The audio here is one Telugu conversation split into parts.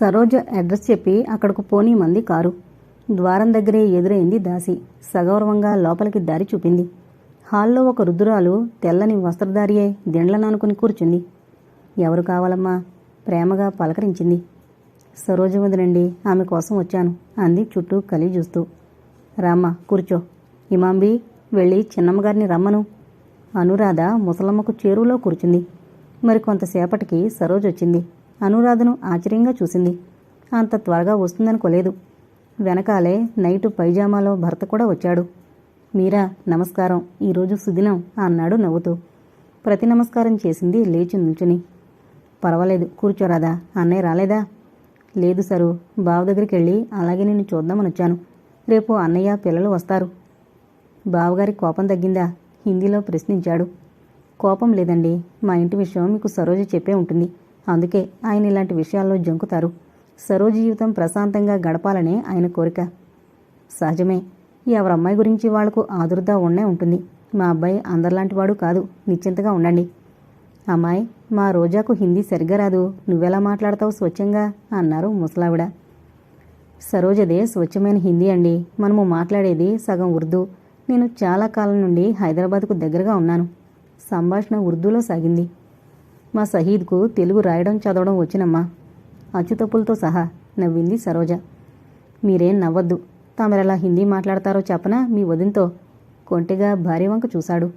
సరోజ అడ్రస్ చెప్పి అక్కడకు పోనీ మంది కారు. ద్వారం దగ్గరే ఎదురైంది దాసి. సగౌరవంగా లోపలికి దారి చూపింది. హాల్లో ఒక రుద్దురాలు తెల్లని వస్త్రధారియే దిండ్లనానుకుని కూర్చుంది. ఎవరు కావాలమ్మా? ప్రేమగా పలకరించింది. సరోజ వదినండి, ఆమె కోసం వచ్చాను అంది చుట్టూ కలి చూస్తూ. రామ్మ, కూర్చో. ఇమాంబి, వెళ్ళి చిన్నమ్మగారిని రమ్మను. అనురాధ ముసలమ్మకు చేరువలో కూర్చుంది. మరికొంతసేపటికి సరోజ వచ్చింది. అనురాధను ఆశ్చర్యంగా చూసింది. అంత త్వరగా వస్తుందనుకోలేదు. వెనకాలే నైటు పైజామాలో భర్త కూడా వచ్చాడు. మీరా, నమస్కారం, ఈరోజు సుదినం అన్నాడు నవ్వుతూ. ప్రతి నమస్కారం చేసింది లేచి నిల్చుని. పర్వాలేదు, కూర్చోరాదా? అన్నయ్య రాలేదా? లేదు సరు, బావ దగ్గరికి వెళ్ళి అలాగే నిన్ను చూద్దామని వచ్చాను. రేపు అన్నయ్య పిల్లలు వస్తారు. బావగారి కోపం తగ్గిందా? హిందీలో ప్రశ్నించాడు. కోపం లేదండి, మా ఇంటి విషయం మీకు సరోజ చెప్పే ఉంటుంది. అందుకే ఆయన ఇలాంటి విషయాల్లో జంకుతారు. సరోజ జీవితం ప్రశాంతంగా గడపాలనే ఆయన కోరిక. సహజమే, ఎవరమ్మాయి గురించి వాళ్లకు ఆదుర్దా ఉండే ఉంటుంది. మా అబ్బాయి అందరిలాంటి వాడు కాదు, నిశ్చింతగా ఉండండి. అమ్మాయి, మా రోజాకు హిందీ సరిగ్గా రాదు, నువ్వెలా మాట్లాడతావు స్వచ్ఛంగా అన్నారు ముసలావిడ. సరోజదే స్వచ్ఛమైన హిందీ అండి. మనము మాట్లాడేది సగం ఉర్దూ. నేను చాలా కాలం నుండి హైదరాబాద్కు దగ్గరగా ఉన్నాను. సంభాషణ ఉర్దూలో సాగింది. మా సహీద్కు తెలుగు రాయడం చదవడం వచ్చినమ్మా, అచ్చుతప్పులతో సహా నవ్వింది సరోజ. మీరేం నవ్వద్దు. తమరెలా హిందీ మాట్లాడతారో చెప్పనా మీ వదినతో? కొంటెగా భార్య వంక చూశాడు.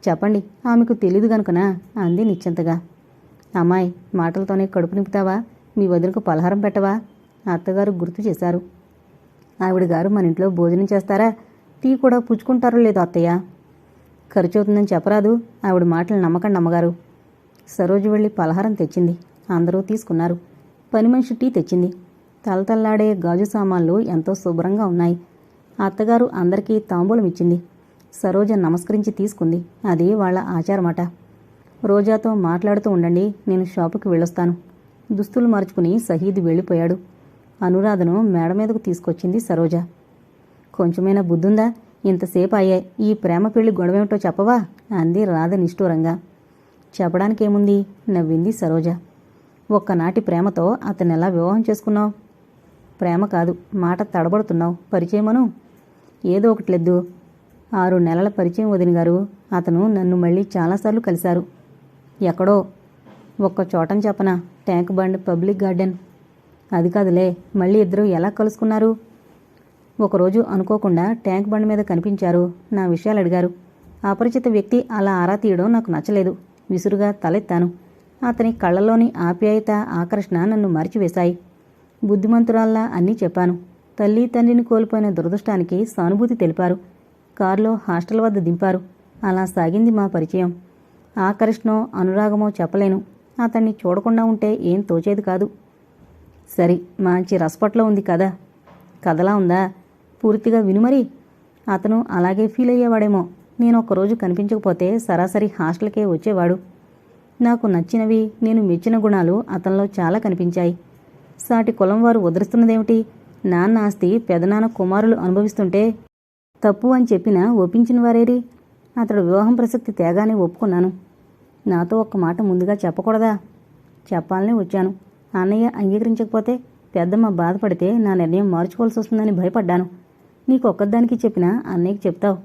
చెప్పండి, ఆమెకు తెలీదు గనుకనా అంది నిశ్చింతగా. అమ్మాయి, మాటలతోనే కడుపు నింపుతావా? మీ వదినకు పలహారం పెట్టవా? అత్తగారు గుర్తు చేశారు. ఆవిడగారు మన ఇంట్లో భోజనం చేస్తారా? టీ కూడా పుచ్చుకుంటారో లేదో అత్తయ్య? ఖర్చవుతుందని చెప్పరాదు. ఆవిడ మాటలు నమ్మకండి అమ్మగారు. సరోజ వెళ్ళి పలహారం తెచ్చింది. అందరూ తీసుకున్నారు. పని మనిషి టీ తెచ్చింది. తలతల్లాడే గాజు సామాన్లు ఎంతో శుభ్రంగా ఉన్నాయి. అత్తగారు అందరికీ తాంబూలం ఇచ్చింది. సరోజ నమస్కరించి తీసుకుంది. అది వాళ్ల ఆచారమాట. రోజాతో మాట్లాడుతూ ఉండండి, నేను షాపుకి వెళ్ళొస్తాను. దుస్తులు మార్చుకుని సహీద్ వెళ్ళిపోయాడు. అనురాధను మేడ మీదకు తీసుకొచ్చింది సరోజ. కొంచెమైనా బుద్ధుందా? ఇంతసేపు అయ్యాయి, ఈ ప్రేమ పెళ్లి గొడవేమిటో చెప్పవా అంది రాధ నిష్ఠూరంగా. చెప్పడానికేముంది, నవ్వింది సరోజ. ఒక్కనాటి ప్రేమతో అతనెలా వివాహం చేసుకున్నావు? ప్రేమ కాదు, మాట తడబడుతున్నావు. పరిచయమను. ఏదో ఒకట్లేదు. 6 నెలల పరిచయం వదిన గారు. అతను నన్ను మళ్ళీ చాలాసార్లు కలిశారు. ఎక్కడో? ఒక్క చోటని చెప్పనా? Tank bund, public garden. అది కాదులే, మళ్ళీ ఇద్దరూ ఎలా కలుసుకున్నారు? ఒకరోజు అనుకోకుండా ట్యాంక్ బండ్ మీద కనిపించారు. నా విషయాలు అడిగారు. అపరిచిత వ్యక్తి అలా ఆరా తీయడం నాకు నచ్చలేదు. విసురుగా తలెత్తాను. అతని కళ్ళలోని ఆప్యాయత, ఆకర్షణ నన్ను మరిచివేశాయి. బుద్ధిమంతురాల్లా అన్నీ చెప్పాను. తల్లి తండ్రిని కోల్పోయిన దురదృష్టానికి సానుభూతి తెలిపారు. కారులో హాస్టల్ వద్ద దింపారు. అలా సాగింది మా పరిచయం. ఆకర్షణో అనురాగమో చెప్పలేను. అతన్ని చూడకుండా ఉంటే ఏం తోచేది కాదు. సరి, మంచి రసపట్లో ఉంది కదా. కథలా ఉందా? పూర్తిగా వినుమరి. అతను అలాగే ఫీల్ అయ్యేవాడేమో. నేను ఒక్కరోజు కనిపించకపోతే సరాసరి హాస్టల్కే వచ్చేవాడు. నాకు నచ్చినవి, నేను మెచ్చిన గుణాలు అతనిలో చాలా కనిపించాయి. సాటి కులం వారు ఉద్ధరిస్తున్నదేమిటి? నాన్న ఆస్తి పెదనాన్న కుమారులు అనుభవిస్తుంటే తప్పు అని చెప్పినా ఒప్పించిన వారేరి? అతడు వివాహం ప్రసక్తి తేగానే ఒప్పుకున్నాను. నాతో ఒక్క మాట ముందుగా చెప్పకూడదా? చెప్పాలనే వచ్చాను. అన్నయ్య అంగీకరించకపోతే, పెద్దమ్మ బాధపడితే నా నిర్ణయం మార్చుకోవాల్సి వస్తుందని భయపడ్డాను. నీకు ఒక్కదానికి చెప్పినా అన్నయ్యకి చెప్తావు.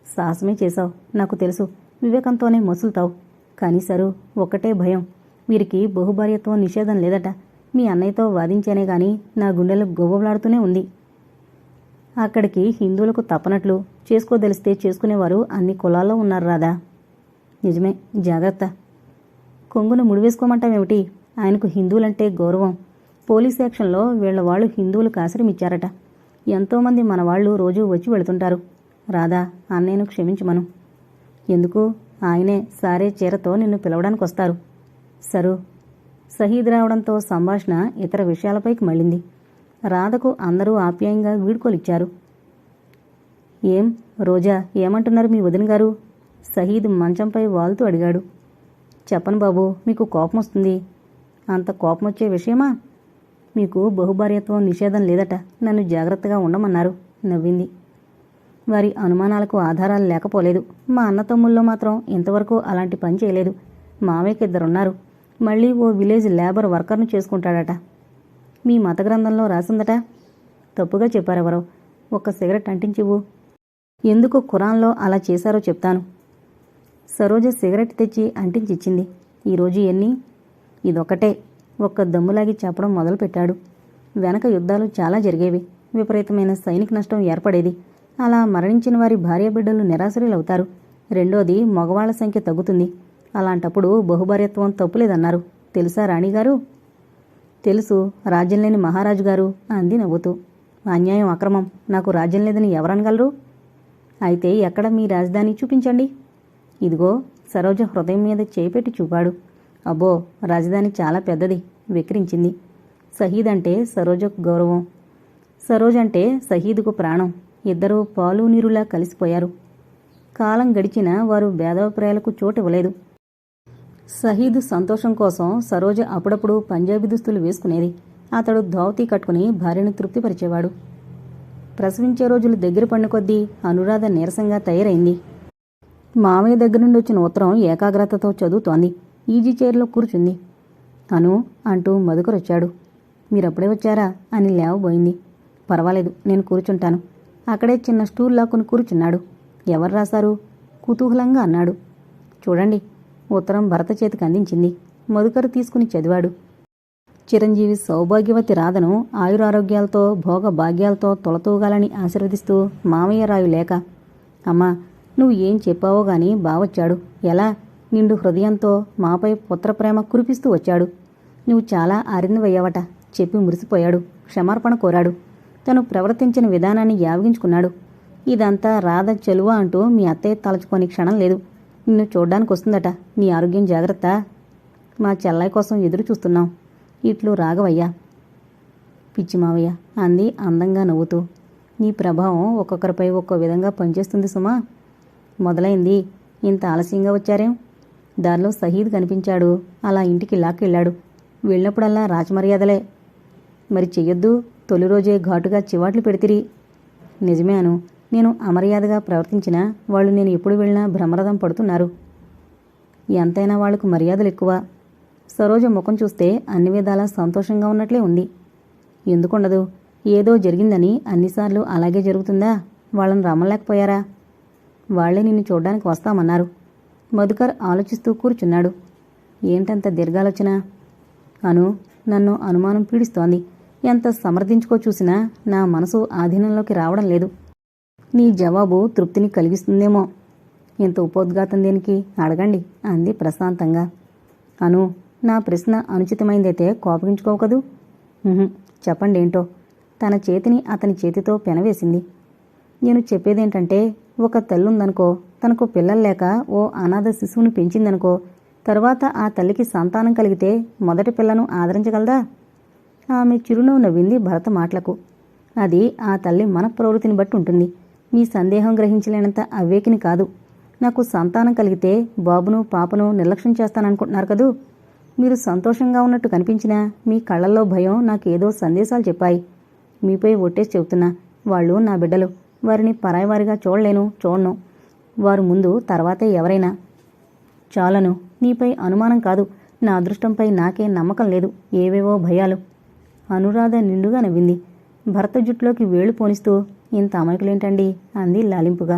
సాహసమే చేశావు, నాకు తెలుసు. వివేకంతోనే మసులుతావు. కానీ సరు, ఒక్కటే భయం. వీరికి బహుభార్యత్వం నిషేధం లేదట. మీ అన్నయ్యతో వాదించానే గాని నా గుండెలు గొవ్వలాడుతూనే ఉంది. అక్కడికి హిందువులకు తప్పనట్లు, చేసుకోదలిస్తే చేసుకునేవారు అన్ని కులాల్లో ఉన్నారు రాదా. నిజమే, జాగ్రత్త. కొంగును ముడివేసుకోమంటావేమిటి? ఆయనకు హిందువులంటే గౌరవం. పోలీస్ యాక్షన్లో వీళ్ల వాళ్ళు హిందువులకు ఆశ్రమిచ్చారట. ఎంతోమంది మన వాళ్ళు రోజూ వచ్చి వెళుతుంటారు. రాధా, అన్నయ్యను క్షమించమను. ఎందుకు? ఆయనే సారే చీరతో నిన్ను పిలవడానికి వస్తారు. సరు. సహీద్ రావడంతో సంభాషణ ఇతర విషయాలపైకి మళ్ళింది. రాధకు అందరూ ఆప్యాయంగా వీడ్కోలిచ్చారు. ఏం రోజా, ఏమంటున్నారు మీ వదిన గారు? సహీద్ మంచంపై వాలుతూ అడిగాడు. చెప్పను బాబు, మీకు కోపం వస్తుంది. అంత కోపం వచ్చే విషయమా? మీకు బహుభార్యత్వం నిషేధం లేదట. నన్ను జాగ్రత్తగా ఉండమన్నారు. నవ్వింది. వారి అనుమానాలకు ఆధారాలు లేకపోలేదు. మా అన్నతమ్ముల్లో మాత్రం ఇంతవరకు అలాంటి పని చేయలేదు. మావయ్యకి 2 ఉన్నారు. మళ్ళీ ఓ విలేజ్ లేబర్ వర్కర్ను చేసుకుంటాడట. మీ మత గ్రంథంలో రాసిందట. తప్పుగా చెప్పారెవరో. ఒక్క సిగరెట్ అంటించివ్వు. ఎందుకు ఖురాన్లో అలా చేశారో చెప్తాను. సరోజ సిగరెట్ తెచ్చి అంటించిచ్చింది. ఈరోజు ఎన్ని? ఇదొక్కటే. ఒక్క దమ్ములాగి చెప్పడం మొదలుపెట్టాడు. వెనక యుద్ధాలు చాలా జరిగేవి. విపరీతమైన సైనిక నష్టం ఏర్పడేది. అలా మరణించిన వారి భార్యాబిడ్డలు నిరాశ్రయులవుతారు. రెండోది, మగవాళ్ల సంఖ్య తగ్గుతుంది. అలాంటప్పుడు బహుభార్యత్వం తప్పులేదన్నారు. తెలుసా రాణిగారు? తెలుసు, రాజ్యం లేని మహారాజు గారు అంది నవ్వుతూ. అన్యాయం, అక్రమం. నాకు రాజ్యం లేదని ఎవరనగలరు? అయితే ఎక్కడ మీ రాజధాని చూపించండి. ఇదిగో. సరోజ హృదయం మీద చేపెట్టి చూపాడు. అబ్బో, రాజధాని చాలా పెద్దది వెక్కిరించింది. సహీద్ అంటే సరోజకు గౌరవం. సరోజ్ అంటే సహీదుకు ప్రాణం. ఇద్దరూ పాలు నీరులా కలిసిపోయారు. కాలం గడిచినా వారు భేదాభిప్రాయాలకు చోటివ్వలేదు. సహీదు సంతోషం కోసం సరోజ అప్పుడప్పుడు పంజాబీ దుస్తులు వేసుకునేది. అతడు ధోవతీ కట్టుకుని భార్యను తృప్తిపరిచేవాడు. ప్రసవించే రోజులు దగ్గర పడిన కొద్దీ అనురాధ నీరసంగా తయారైంది. మామయ్య దగ్గర నుండి వచ్చిన ఉత్తరం ఏకాగ్రతతో చదువుతోంది. ఈజీ చైర్లో కూర్చుంది. అను అంటూ మధుకరొచ్చాడు. మీరప్పుడే వచ్చారా అని లేవబోయింది. పర్వాలేదు, నేను కూర్చుంటాను. అక్కడే చిన్న స్టూల్ లాక్కుని కూర్చున్నాడు. ఎవరు రాశారు? కుతూహలంగా అన్నాడు. చూడండి. ఉత్తరం భరత చేతికి అందించింది. మధుకరు తీసుకుని చదివాడు. చిరంజీవి సౌభాగ్యవతి రాధను ఆయురారోగ్యాలతో భోగ భాగ్యాలతో తొలతూగాలని ఆశీర్వదిస్తూ మామయ్య రాయు లేక. అమ్మా, నువ్వు ఏం చెప్పావో గాని బావొచ్చాడు. ఎలా? నిండు హృదయంతో మాపై పుత్రప్రేమ కురిపిస్తూ వచ్చాడు. నువ్వు చాలా ఆరిందివయ్యావట చెప్పి మురిసిపోయాడు. క్షమార్పణ కోరాడు. తను ప్రవర్తించిన విధానాన్ని యావగించుకున్నాడు. ఇదంతా రాధ చెలువ అంటూ మీ అత్తయ్య తలచుకొని క్షణం లేదు. నిన్ను చూడ్డానికి వస్తుందట. నీ ఆరోగ్యం జాగ్రత్త. మా చెల్లాయి కోసం ఎదురు చూస్తున్నాం. ఇట్లు రాఘవయ్య. పిచ్చి మావయ్య అంది అందంగా నవ్వుతూ. నీ ప్రభావం ఒక్కొక్కరిపై ఒక్కో విధంగా పనిచేస్తుంది సుమా. మొదలైంది. ఇంత ఆలస్యంగా వచ్చారేం? దారిలో సహీద్ కనిపించాడు. అలా ఇంటికి లాక్కెళ్ళాడు. వెళ్ళినప్పుడల్లా రాజమర్యాదలే. మరి చెయ్యొద్దు. తొలి రోజే ఘాటుగా చివాట్లు పెడితిరి. నిజమే అను. నేను అమర్యాదగా ప్రవర్తించినా వాళ్ళు నేను ఎప్పుడు వెళ్ళినా భ్రమరథం పడుతున్నారు. ఎంతైనా వాళ్లకు మర్యాదలు ఎక్కువ. సరోజ ముఖం చూస్తే అన్ని విధాలా సంతోషంగా ఉన్నట్లే ఉంది. ఎందుకుండదు? ఏదో జరిగిందని అన్నిసార్లు అలాగే జరుగుతుందా? వాళ్ళని రమ్మలేకపోయారా? వాళ్లే నిన్ను చూడ్డానికి వస్తామన్నారు. మధుకర్ ఆలోచిస్తూ కూర్చున్నాడు. ఏంటంత దీర్ఘాలోచన? అను, నన్ను అనుమానం పీడిస్తోంది. ఎంత సమర్థించుకో చూసినా నా మనసు ఆధీనంలోకి రావడం లేదు. నీ జవాబు తృప్తిని కలిగిస్తుందేమో. ఇంత ఉపోద్ఘాతం దేనికి? అడగండి అంది ప్రశాంతంగా. అను, నా ప్రశ్న అనుచితమైందైతే కోపగించుకోవు కదూ? చెప్పండి ఏంటో. తన చేతిని అతని చేతితో పెనవేసింది. నేను చెప్పేదేంటంటే, ఒక తల్లుందనుకో, తనకు పిల్లలు లేక ఓ అనాథ శిశువుని పెంచిందనుకో, తరువాత ఆ తల్లికి సంతానం కలిగితే మొదటి పిల్లను ఆదరించగలదా? ఆమె చిరునవ్వు నవ్వింది భరత మాటలకు. అది ఆ తల్లి మనఃప్రవృత్తిని బట్టి ఉంటుంది. మీ సందేహం గ్రహించలేనంత అవివేకిని కాదు. నాకు సంతానం కలిగితే బాబును పాపను నిర్లక్ష్యం చేస్తాననుకుంటున్నారు కదూ? మీరు సంతోషంగా ఉన్నట్టు కనిపించినా మీ కళ్లల్లో భయం నాకేదో సందేశాలు చెప్పాయి. మీపై ఒట్టేసి చెబుతున్నా, వాళ్ళు నా బిడ్డలు. వారిని పరాయివారిగా చూడను. వారు ముందు, తర్వాతే ఎవరైనా. చాలను. నీపై అనుమానం కాదు, నా అదృష్టంపై నాకే నమ్మకం లేదు. ఏవేవో భయాలు. అనురాధ నిండుగా నవ్వింది. భర్త జుట్టులోకి వేళ్లు పోనిస్తూ, ఇంత అమాయకులేంటండి అంది లాలింపుగా.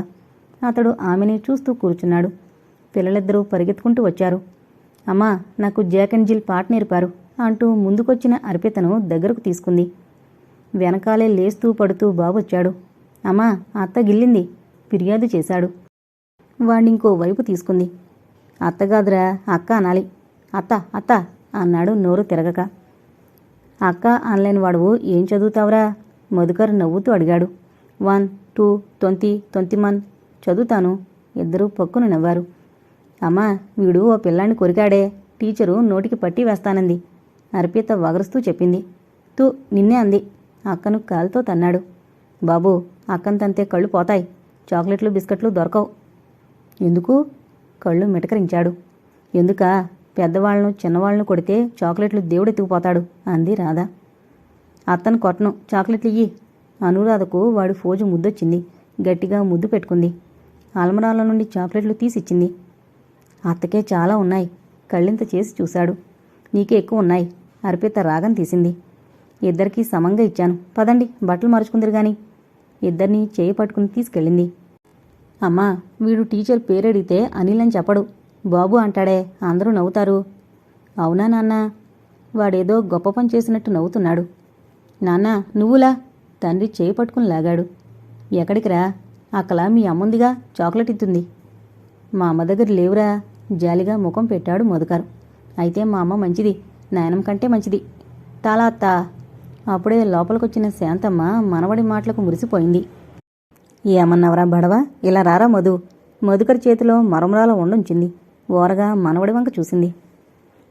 అతడు ఆమెనే చూస్తూ కూర్చున్నాడు. పిల్లలిద్దరూ పరిగెత్తుకుంటూ వచ్చారు. అమ్మా, నాకు జాక్ అండ్ జిల్ పాట నేర్పారు అంటూ ముందుకొచ్చిన అర్పితను దగ్గరకు తీసుకుంది. వెనకాలే లేస్తూ పడుతూ బాబొచ్చాడు. అమ్మా, అత్త గిల్లింది ఫిర్యాదు చేశాడు. వాణ్ణింకో వైపు తీసుకుంది. అత్తగాదురా, అక్క అనాలి. అత్త అత్త అన్నాడు నోరు తిరగక. అక్క అనలేని వాడువు ఏం చదువుతావురా? మధుకర్ నవ్వుతూ అడిగాడు. 1, 2, 20, 21 చదువుతాను. ఇద్దరూ పక్కున నవ్వారు. అమ్మా, వీడు ఓ పిల్లాన్ని కొరికాడే. టీచరు నోటికి పట్టి వేస్తానంది. అర్పిత వగరుస్తూ చెప్పింది. తూ, నిన్నే అంది. అక్కను కాలుతో తన్నాడు. బాబూ, అక్కను తంతే కళ్ళు పోతాయి. చాక్లెట్లు బిస్కెట్లు దొరకవు. ఎందుకు? కళ్ళు మిటకరించాడు. ఎందుకా? పెద్దవాళ్లను చిన్నవాళ్లను కొడితే చాక్లెట్లు దేవుడెత్తుకుపోతాడు అంది రాధ. అత్తను కొట్టను, చాక్లెట్లు ఇయ్యి. అనురాధకు వాడి ఫోజు ముద్దొచ్చింది. గట్టిగా ముద్దు పెట్టుకుంది. అల్మరాల నుండి చాక్లెట్లు తీసిచ్చింది. అత్తకే చాలా ఉన్నాయి. కళ్ళింత చేసి చూశాడు. నీకే ఎక్కువ ఉన్నాయి. అర్పిత రాగం తీసింది. ఇద్దరికీ సమంగా ఇచ్చాను. పదండి, బట్టలు మార్చుకుందరు గాని. ఇద్దరినీ చేయి పట్టుకుని తీసుకెళ్ళింది. అమ్మా, వీడు టీచర్ పేరడిగితే అనిల్ అని చెప్పడు, బాబు అంటాడే, అందరూ నవ్వుతారు. అవునా నాన్నా? వాడేదో గొప్ప పని చేసినట్టు నవ్వుతున్నాడు. నాన్నా, నువ్వులా? తండ్రి చేయి పట్టుకుని లాగాడు. ఎక్కడికి రా? అక్కలా మీ అమ్ముందిగా, చాక్లెట్ ఇస్తుంది. మా అమ్మ దగ్గర లేవురా, జాలిగా ముఖం పెట్టాడు మధుకర్. అయితే మా అమ్మ మంచిది, నాయనం కంటే మంచిది. తాలాత్తా. అప్పుడే లోపలికొచ్చిన శాంతమ్మ మనవడి మాటలకు మురిసిపోయింది. ఏమన్నవరా బడవా, ఇలా రారా మధు. మధుకర్ చేతిలో మరమరాల వండుంచింది. ఓరగా మనవడి వంక చూసింది.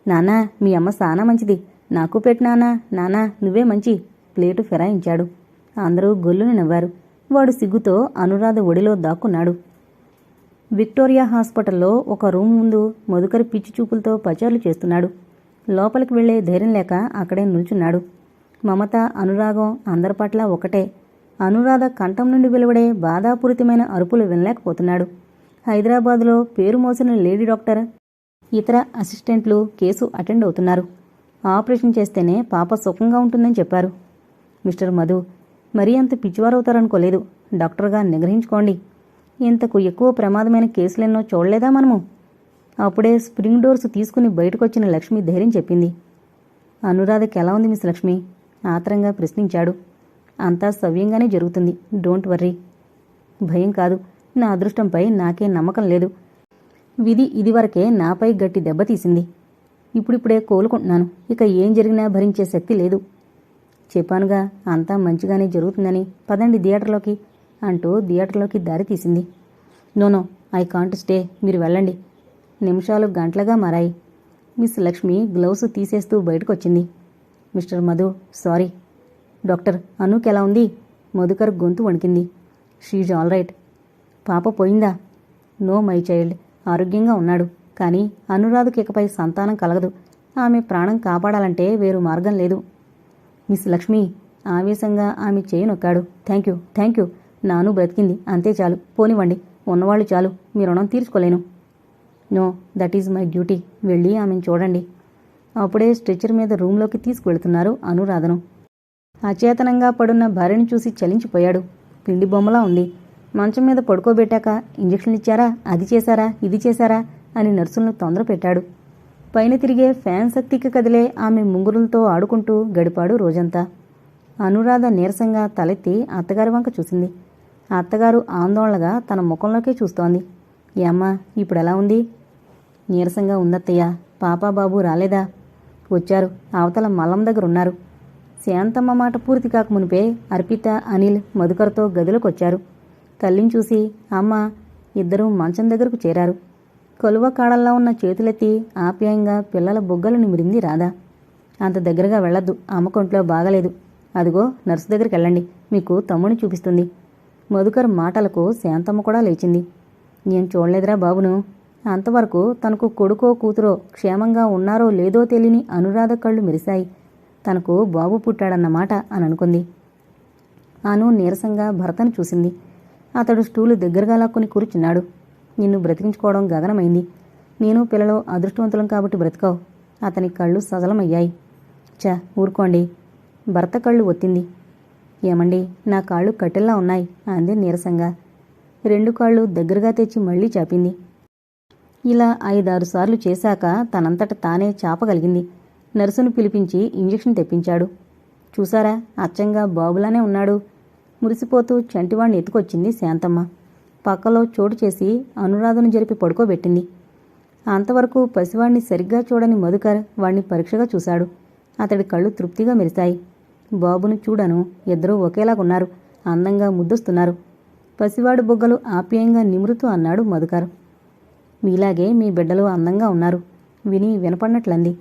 నాన్నా, మీ అమ్మ సానా మంచిది, నాకు పెట్టినానా. నానా, నువ్వే మంచి. ప్లేటు ఫిరాయించాడు. అందరూ గొల్లుని నవ్వారు. వాడు సిగ్గుతో అనురాధ ఒడిలో దాక్కున్నాడు. విక్టోరియా హాస్పిటల్లో ఒక రూమ్ ముందు మధుకర్ పిచ్చి చూపులతో పచారులు చేస్తున్నాడు. లోపలికి వెళ్లే ధైర్యం లేక అక్కడే నిల్చున్నాడు. మమత, అనురాగం అందరి పట్ల ఒకటే. అనురాధ కంఠం నుండి వెలువడే బాధాపూరితమైన అరుపులు వినలేకపోతున్నాడు. హైదరాబాదులో పేరు మోసిన లేడీ డాక్టర్, ఇతర అసిస్టెంట్లు కేసు అటెండ్ అవుతున్నారు. ఆపరేషన్ చేస్తేనే పాప సుఖంగా ఉంటుందని చెప్పారు. మిస్టర్ మధు, మరీ అంత పిచ్చివారవుతారనుకోలేదు. డాక్టర్గా నిగ్రహించుకోండి. ఇంతకు ఎక్కువ ప్రమాదమైన కేసులెన్నో చూడలేదా మనము? అప్పుడే స్ప్రింగ్ డోర్స్ తీసుకుని బయటకొచ్చిన లక్ష్మి ధైర్యం చెప్పింది. అనురాధకి ఎలా ఉంది మిస్ లక్ష్మి? ఆత్రంగా ప్రశ్నించాడు. అంతా సవ్యంగానే జరుగుతుంది, డోంట్ వర్రీ. భయం కాదు, నా అదృష్టంపై నాకే నమ్మకం లేదు. విధి ఇదివరకే నాపై గట్టి దెబ్బతీసింది. ఇప్పుడిప్పుడే కోలుకుంటున్నాను. ఇక ఏం జరిగినా భరించే శక్తి లేదు. చెప్పానుగా, అంతా మంచిగానే జరుగుతుందని. పదండి థియేటర్లోకి అంటూ థియేటర్లోకి దారి తీసింది. నోనో, ఐ కాంట్ స్టే, మీరు వెళ్ళండి. నిమిషాలు గంటలుగా మారాయి. మిస్ లక్ష్మి గ్లౌస్ తీసేస్తూ బయటకొచ్చింది. Mister Madhu, sorry. డాక్టర్, అనూకి ఎలా ఉంది? మధుకర్ గొంతు వణికింది. She's all right. పాప పోయిందా? నో మై చైల్డ్, ఆరోగ్యంగా ఉన్నాడు. కానీ అనురాధకు ఇకపై సంతానం కలగదు. ఆమె ప్రాణం కాపాడాలంటే వేరు మార్గం లేదు. మిస్ లక్ష్మి ఆవేశంగా ఆమె చేయి నొక్కాడు. Thank you, thank you. నాను బ్రతికింది, అంతే చాలు. పోనివ్వండి, ఉన్నవాళ్ళు చాలు, మీ రుణం తీర్చుకోలేను. No, that is my duty. వెళ్ళి ఆమెను చూడండి. అప్పుడే స్ట్రెచర్ మీద రూంలోకి తీసుకువెళుతున్నారు అనురాధను. అచేతనంగా పడున్న భార్యను చూసి చలించిపోయాడు. పిండి బొమ్మలా ఉంది. మంచం మీద పడుకోబెట్టాక ఇంజక్షన్లు ఇచ్చారా, అది చేశారా, ఇది చేశారా అని నర్సులను తొందర పెట్టాడు. పైన తిరిగే ఫ్యాన్ శక్తికి కదిలే ఆమె ముంగురులతో ఆడుకుంటూ గడిపాడు రోజంతా. అనురాధ నీరసంగా తలెత్తి అత్తగారి వంక చూసింది. అత్తగారు ఆందోళనగా తన ముఖంలోకే చూస్తోంది. ఏమ్మా, ఇప్పుడెలా ఉంది? నీరసంగా ఉందత్తయ్య. పాపా బాబు రాలేదా? వచ్చారు, అవతల మల్లం దగ్గరున్నారు. శాంతమ్మ మాట పూర్తి కాకమునిపే అర్పిత, అనిల్ మధుకర్తో గదిలోకొచ్చారు. తల్లిని చూసి అమ్మ, ఇద్దరూ మంచం దగ్గరకు చేరారు. కొలువ కాడల్లా ఉన్న చేతులెత్తి ఆప్యాయంగా పిల్లల బొగ్గలు నిమిరింది రాధ. అంత దగ్గరగా వెళ్లొద్దు, అమ్మ కొంట్లో బాగలేదు. అదిగో నర్సు దగ్గరికి వెళ్ళండి, మీకు తమ్ముని చూపిస్తుంది. మధుకర్ మాటలకు శాంతమ్మ కూడా లేచింది. నేను చూడలేదురా బాబును. అంతవరకు తనకు కొడుకో కూతురో క్షేమంగా ఉన్నారో లేదో తెలియని అనురాధ కళ్ళు మెరిశాయి. తనకు బాబు పుట్టాడన్నమాట అని అనుకుంది. అను నీరసంగా భర్తను చూసింది. అతడు స్టూలు దగ్గరగా లాక్కుని కూర్చున్నాడు. నిన్ను బ్రతికించుకోవడం గగనమైంది. నేను పిల్లలు అదృష్టవంతులం కాబట్టి బ్రతికావు. అతని కళ్ళు సజలమయ్యాయి. చా, ఊరుకోండి. భర్త కళ్ళు ఒత్తింది. ఏమండి, నా కాళ్ళు కట్టెల్లా ఉన్నాయి అంది నీరసంగా. 2 కాళ్ళు దగ్గరగా తెచ్చి మళ్లీ చాపింది. ఇలా 5-6 సార్లు చేశాక తనంతట తానే చాపగలిగింది. నర్సును పిలిపించి ఇంజెక్షన్ తెప్పించాడు. చూసారా, అచ్చంగా బాబులానే ఉన్నాడు. మురిసిపోతూ చంటివాణ్ణి ఎత్తుకొచ్చింది శాంతమ్మ. పక్కలో చోటు చేసి అనురాధను జరిపి పడుకోబెట్టింది. అంతవరకు పసివాణ్ణి సరిగ్గా చూడని మధుకర్ వాణ్ణి పరీక్షగా చూశాడు. అతడి కళ్ళు తృప్తిగా మెరిశాయి. బాబును చూడను, ఇద్దరూ ఒకేలాగున్నారు, అందంగా ముద్దొస్తున్నారు. పసివాడు బొగ్గలు ఆప్యాయంగా నిమురుతూ అన్నాడు మధుకర్. మీలాగే మీ బిడ్డలు అందంగా ఉన్నారు విని వినపడినట్లంది.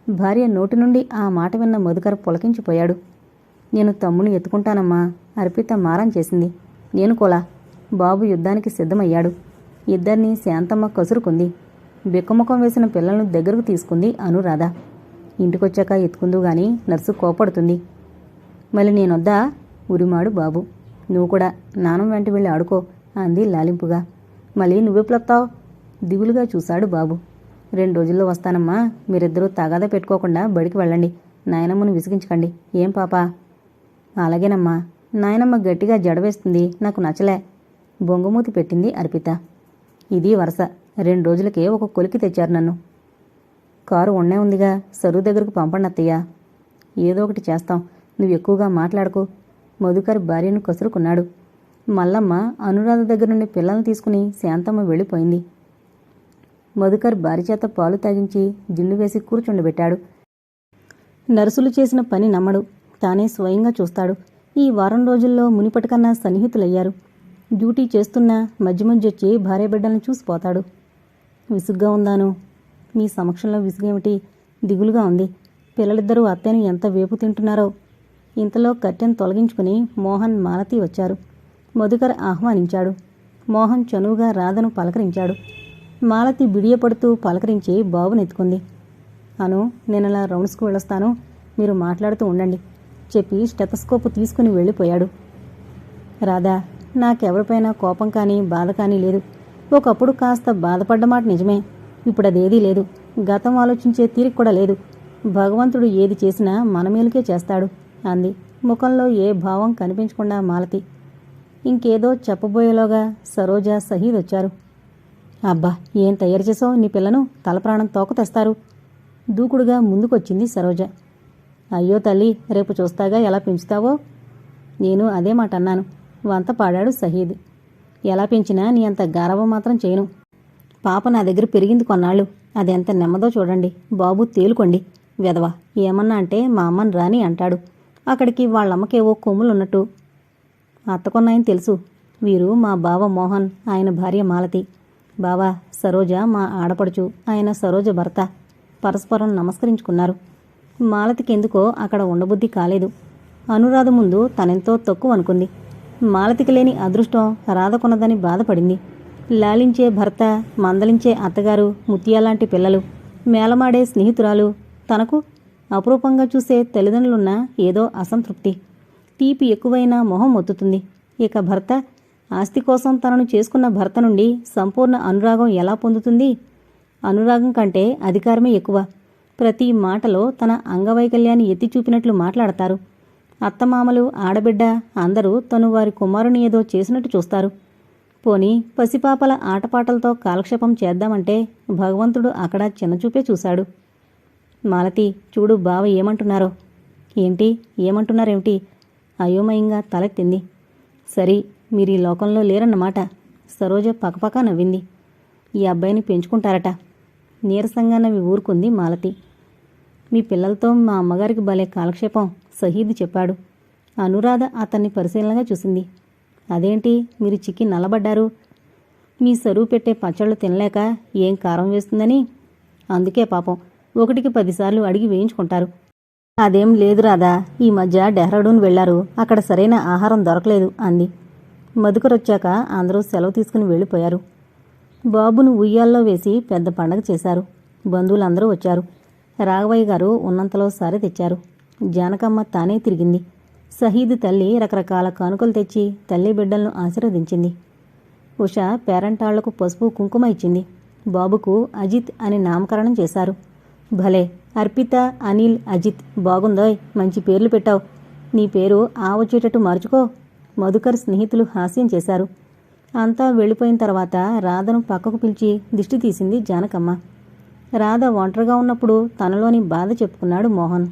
భార్య నోటి నుండి ఆ మాట విన్న మధుకర్ పులకించిపోయాడు. నేను తమ్ముని ఎత్తుకుంటానమ్మా, అర్పిత మారం చేసింది. నేను కోలా. బాబు యుద్ధానికి సిద్ధమయ్యాడు. ఇద్దరినీ శాంతమ్మ కసురుకుంది. బిక్కముఖం వేసిన పిల్లలను దగ్గరకు తీసుకుంది అనురాధ. ఇంటికొచ్చాక ఎత్తుకుందు గాని నర్సు కోపడుతుంది. మళ్ళీ నేనొద్దా? ఉరిమాడు బాబు. నువ్వు కూడా నానం వెంట వెళ్ళి ఆడుకో అంది లాలింపుగా. మళ్ళీ నువ్వెప్పుడొత్తావు? దిగులుగా చూశాడు బాబు. 2 రోజుల్లో వస్తానమ్మా, మీరిద్దరూ తగాదా పెట్టుకోకుండా బడికి వెళ్ళండి. నాయనమ్మను విసిగించకండి. ఏం పాపా? అలాగేనమ్మా. నాయనమ్మ గట్టిగా జడవేస్తుంది, నాకు నచ్చలే. బొంగుమూతి పెట్టింది అర్పిత. ఇది వరస. 2 రోజులకే ఒక కొలికి తెచ్చారు నన్ను. కారు ఉండే ఉందిగా, సరువు దగ్గరకు పంపండి అత్తయ్య. ఏదో ఒకటి చేస్తాం, నువ్వు ఎక్కువగా మాట్లాడకు. మధుకర్ భార్యను కసురుకున్నాడు. మల్లమ్మ అనురాధ దగ్గర నుండి పిల్లల్ని తీసుకుని శాంతమ్మ వెళ్ళిపోయింది. మధుకర్ భార్య చేత పాలు తాగించి దిండు వేసి కూర్చుండబెట్టాడు. నర్సులు చేసిన పని నమ్మడు, తానే స్వయంగా చూస్తాడు. ఈ వారం రోజుల్లో మునిపటికన్నా సన్నిహితులయ్యారు. డ్యూటీ చేస్తున్నా మధ్య మధ్య వచ్చి భార్యబిడ్డల్ని చూసిపోతాడు. విసుగ్గా ఉందాను. మీ సమక్షంలో విసుగేమిటి? దిగులుగా ఉంది. పిల్లలిద్దరూ అత్తయ్యను ఎంత వేపు తింటున్నారో. ఇంతలో కట్టెను తొలగించుకుని మోహన్, మాలతి వచ్చారు. మధుకర్ ఆహ్వానించాడు. మోహన్ చనువుగా రాధను పలకరించాడు. మాలతి బిడియపడుతూ పలకరించి బాబునెత్తుకుంది. అను, నేనలా రౌండ్స్కు వెళ్ళొస్తాను, మీరు మాట్లాడుతూ ఉండండి చెప్పి స్టెతస్కోపు తీసుకుని వెళ్ళిపోయాడు. రాధా, నాకెవరిపైనా కోపం కానీ బాధ కానీ లేదు. ఒకప్పుడు కాస్త బాధపడ్డమాట నిజమే. ఇప్పుడదేదీ లేదు. గతం ఆలోచించే తీరిక కూడా లేదు. భగవంతుడు ఏది చేసినా మన మేలుకే చేస్తాడు అంది. ముఖంలో ఏ భావం కనిపించకుండా మాలతి. ఇంకేదో చెప్పబోయేలోగా సరోజ, సహీద్ వచ్చారు. అబ్బా, ఏం తయారు చేసావు నీ పిల్లను? తలప్రాణం తోక తెస్తారు. దూకుడుగా ముందుకొచ్చింది సరోజ. అయ్యో తల్లి, రేపు చూస్తాగా ఎలా పెంచుతావో. నేను అదే మాట అన్నాను. వంత పాడాడు సహీద్. ఎలా పెంచినా నీ అంత గారవం మాత్రం చేయను. పాప నా దగ్గర పెరిగింది కొన్నాళ్ళు. అదెంత నెమ్మదో చూడండి. బాబు తేలుకోండి. వెధవ ఏమన్నా అంటే మా అమ్మని రాని అంటాడు. అక్కడికి వాళ్ళమ్మకేవో కొమ్ములున్నట్టు. అత్తకొన్నాయని తెలుసు. వీరు మా బావ మోహన్, ఆయన భార్య మాలతి. బావా, సరోజ మా ఆడపడుచు, ఆయన సరోజ భర్త. పరస్పరం నమస్కరించుకున్నారు. మాలతికెందుకో అక్కడ ఉండబుద్ధి కాలేదు. అనురాధ ముందు తనెంతో తక్కువ అనుకుంది. మాలతికి లేని అదృష్టం రాధకున్నదని బాధపడింది. లాలించే భర్త, మందలించే అత్తగారు, ముత్యాలాంటి పిల్లలు, మేలమాడే స్నేహితురాలు, తనకు అపురూపంగా చూసే తల్లిదండ్రులున్న ఏదో అసంతృప్తి. తీపి ఎక్కువైనా మొహం ఒత్తుతుంది. ఇక భర్త, ఆస్తి కోసం తనను చేసుకున్న భర్త నుండి సంపూర్ణ అనురాగం ఎలా పొందుతుంది? అనురాగం కంటే అధికారమే ఎక్కువ. ప్రతి మాటలో తన అంగవైకల్యాన్ని ఎత్తి చూపినట్లు మాట్లాడతారు. అత్తమామలు, ఆడబిడ్డ అందరూ తను వారి కుమారుని ఏదో చేసినట్టు చూస్తారు. పోనీ పసిపాపల ఆటపాటలతో కాలక్షేపం చేద్దామంటే భగవంతుడు అక్కడ చిన్నచూపే చూశాడు. మాలతి, చూడు బావ ఏమంటున్నారో. ఏంటి? ఏమంటున్నారేమిటి? అయోమయంగా తలెత్తింది. సరి, మీరీ లోకంలో లేరన్నమాట. సరోజ పకపకా నవ్వింది. ఈ అబ్బాయిని పెంచుకుంటారట. నీరసంగా నవ్వి ఊరుకుంది మాలతి. మీ పిల్లలతో మా అమ్మగారికి భలే కాలక్షేపం, సహీద్ చెప్పాడు. అనురాధ అతన్ని పరిశీలనగా చూసింది. అదేంటి మీరు చిక్కి నల్లబడ్డారు? మీ సరువు పెట్టే పచ్చళ్ళు తినలేక ఏం కారం వేస్తుందని? అందుకే పాపం 1కి 10 సార్లు అడిగి వేయించుకుంటారు. అదేం లేదు రాదా, ఈ మధ్య డెహ్రాడూన్ వెళ్లారు, అక్కడ సరైన ఆహారం దొరకలేదు అంది. మధుకరొచ్చాక అందరూ సెలవు తీసుకుని వెళ్ళిపోయారు. బాబును ఉయ్యాల్లో వేసి పెద్ద పండగ చేశారు. బంధువులందరూ వచ్చారు. రాఘవయ్య గారు ఉన్నంతలో సారె తెచ్చారు. జానకమ్మ తానే తిరిగింది. సహీద్ తల్లి రకరకాల కానుకలు తెచ్చి తల్లి బిడ్డలను ఆశీర్వదించింది. ఉష పేరంటాళ్లకు పసుపు కుంకుమ ఇచ్చింది. బాబుకు అజిత్ అని నామకరణం చేశారు. భలే, అర్పిత, అనిల్, అజిత్ బాగుందోయ్, మంచి పేర్లు పెట్టావు. నీ పేరు ఆ వచ్చేటట్టు మార్చుకో. మధుకర్ స్నేహితులు హాస్యం చేశారు. అంతా వెళ్ళిపోయిన తర్వాత రాధను పక్కకు పిలిచి దిష్టి తీసింది జానకమ్మ. రాధ ఒంటరిగా ఉన్నప్పుడు తనలోని బాధ చెప్పుకున్నాడు మోహన్.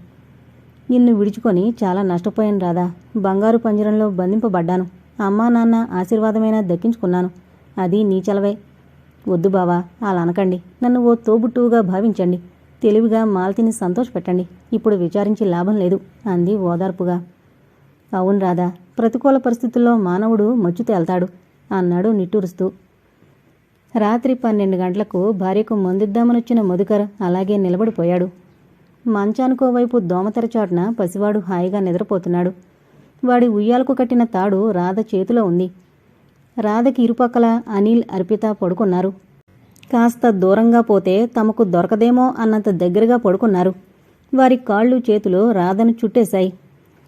నిన్ను విడుచుకొని చాలా నష్టపోయాను రాధా. బంగారు పంజరంలో బంధింపబడ్డాను. అమ్మా నాన్న ఆశీర్వాదమైనా దక్కించుకున్నాను. అది నీ చలవే. వద్దు బావా, అలా అనకండి. నన్ను ఓ తోబుట్టువుగా భావించండి. తెలివిగా మాలతిని సంతోషపెట్టండి. ఇప్పుడు విచారించి లాభం లేదు అంది ఓదార్పుగా. అవును రాధా, ప్రతికూల పరిస్థితుల్లో మానవుడు మచ్చు తేల్తాడు అన్నాడు నిట్టూరుస్తూ. రాత్రి 12 గంటలకు భార్యకు మందిద్దామనొచ్చిన మధుకర్ అలాగే నిలబడిపోయాడు. మంచానికోవైపు దోమతెరచాటున పసివాడు హాయిగా నిద్రపోతున్నాడు. వాడి ఉయ్యాలకు కట్టిన తాడు రాధ చేతిలో ఉంది. రాధకి ఇరుపక్కల అనిల్, అర్పిత పడుకున్నారు. కాస్త దూరంగా పోతే తమకు దొరకదేమో అన్నంత దగ్గరగా పడుకున్నారు. వారి కాళ్ళు చేతులు రాధను చుట్టేశాయి.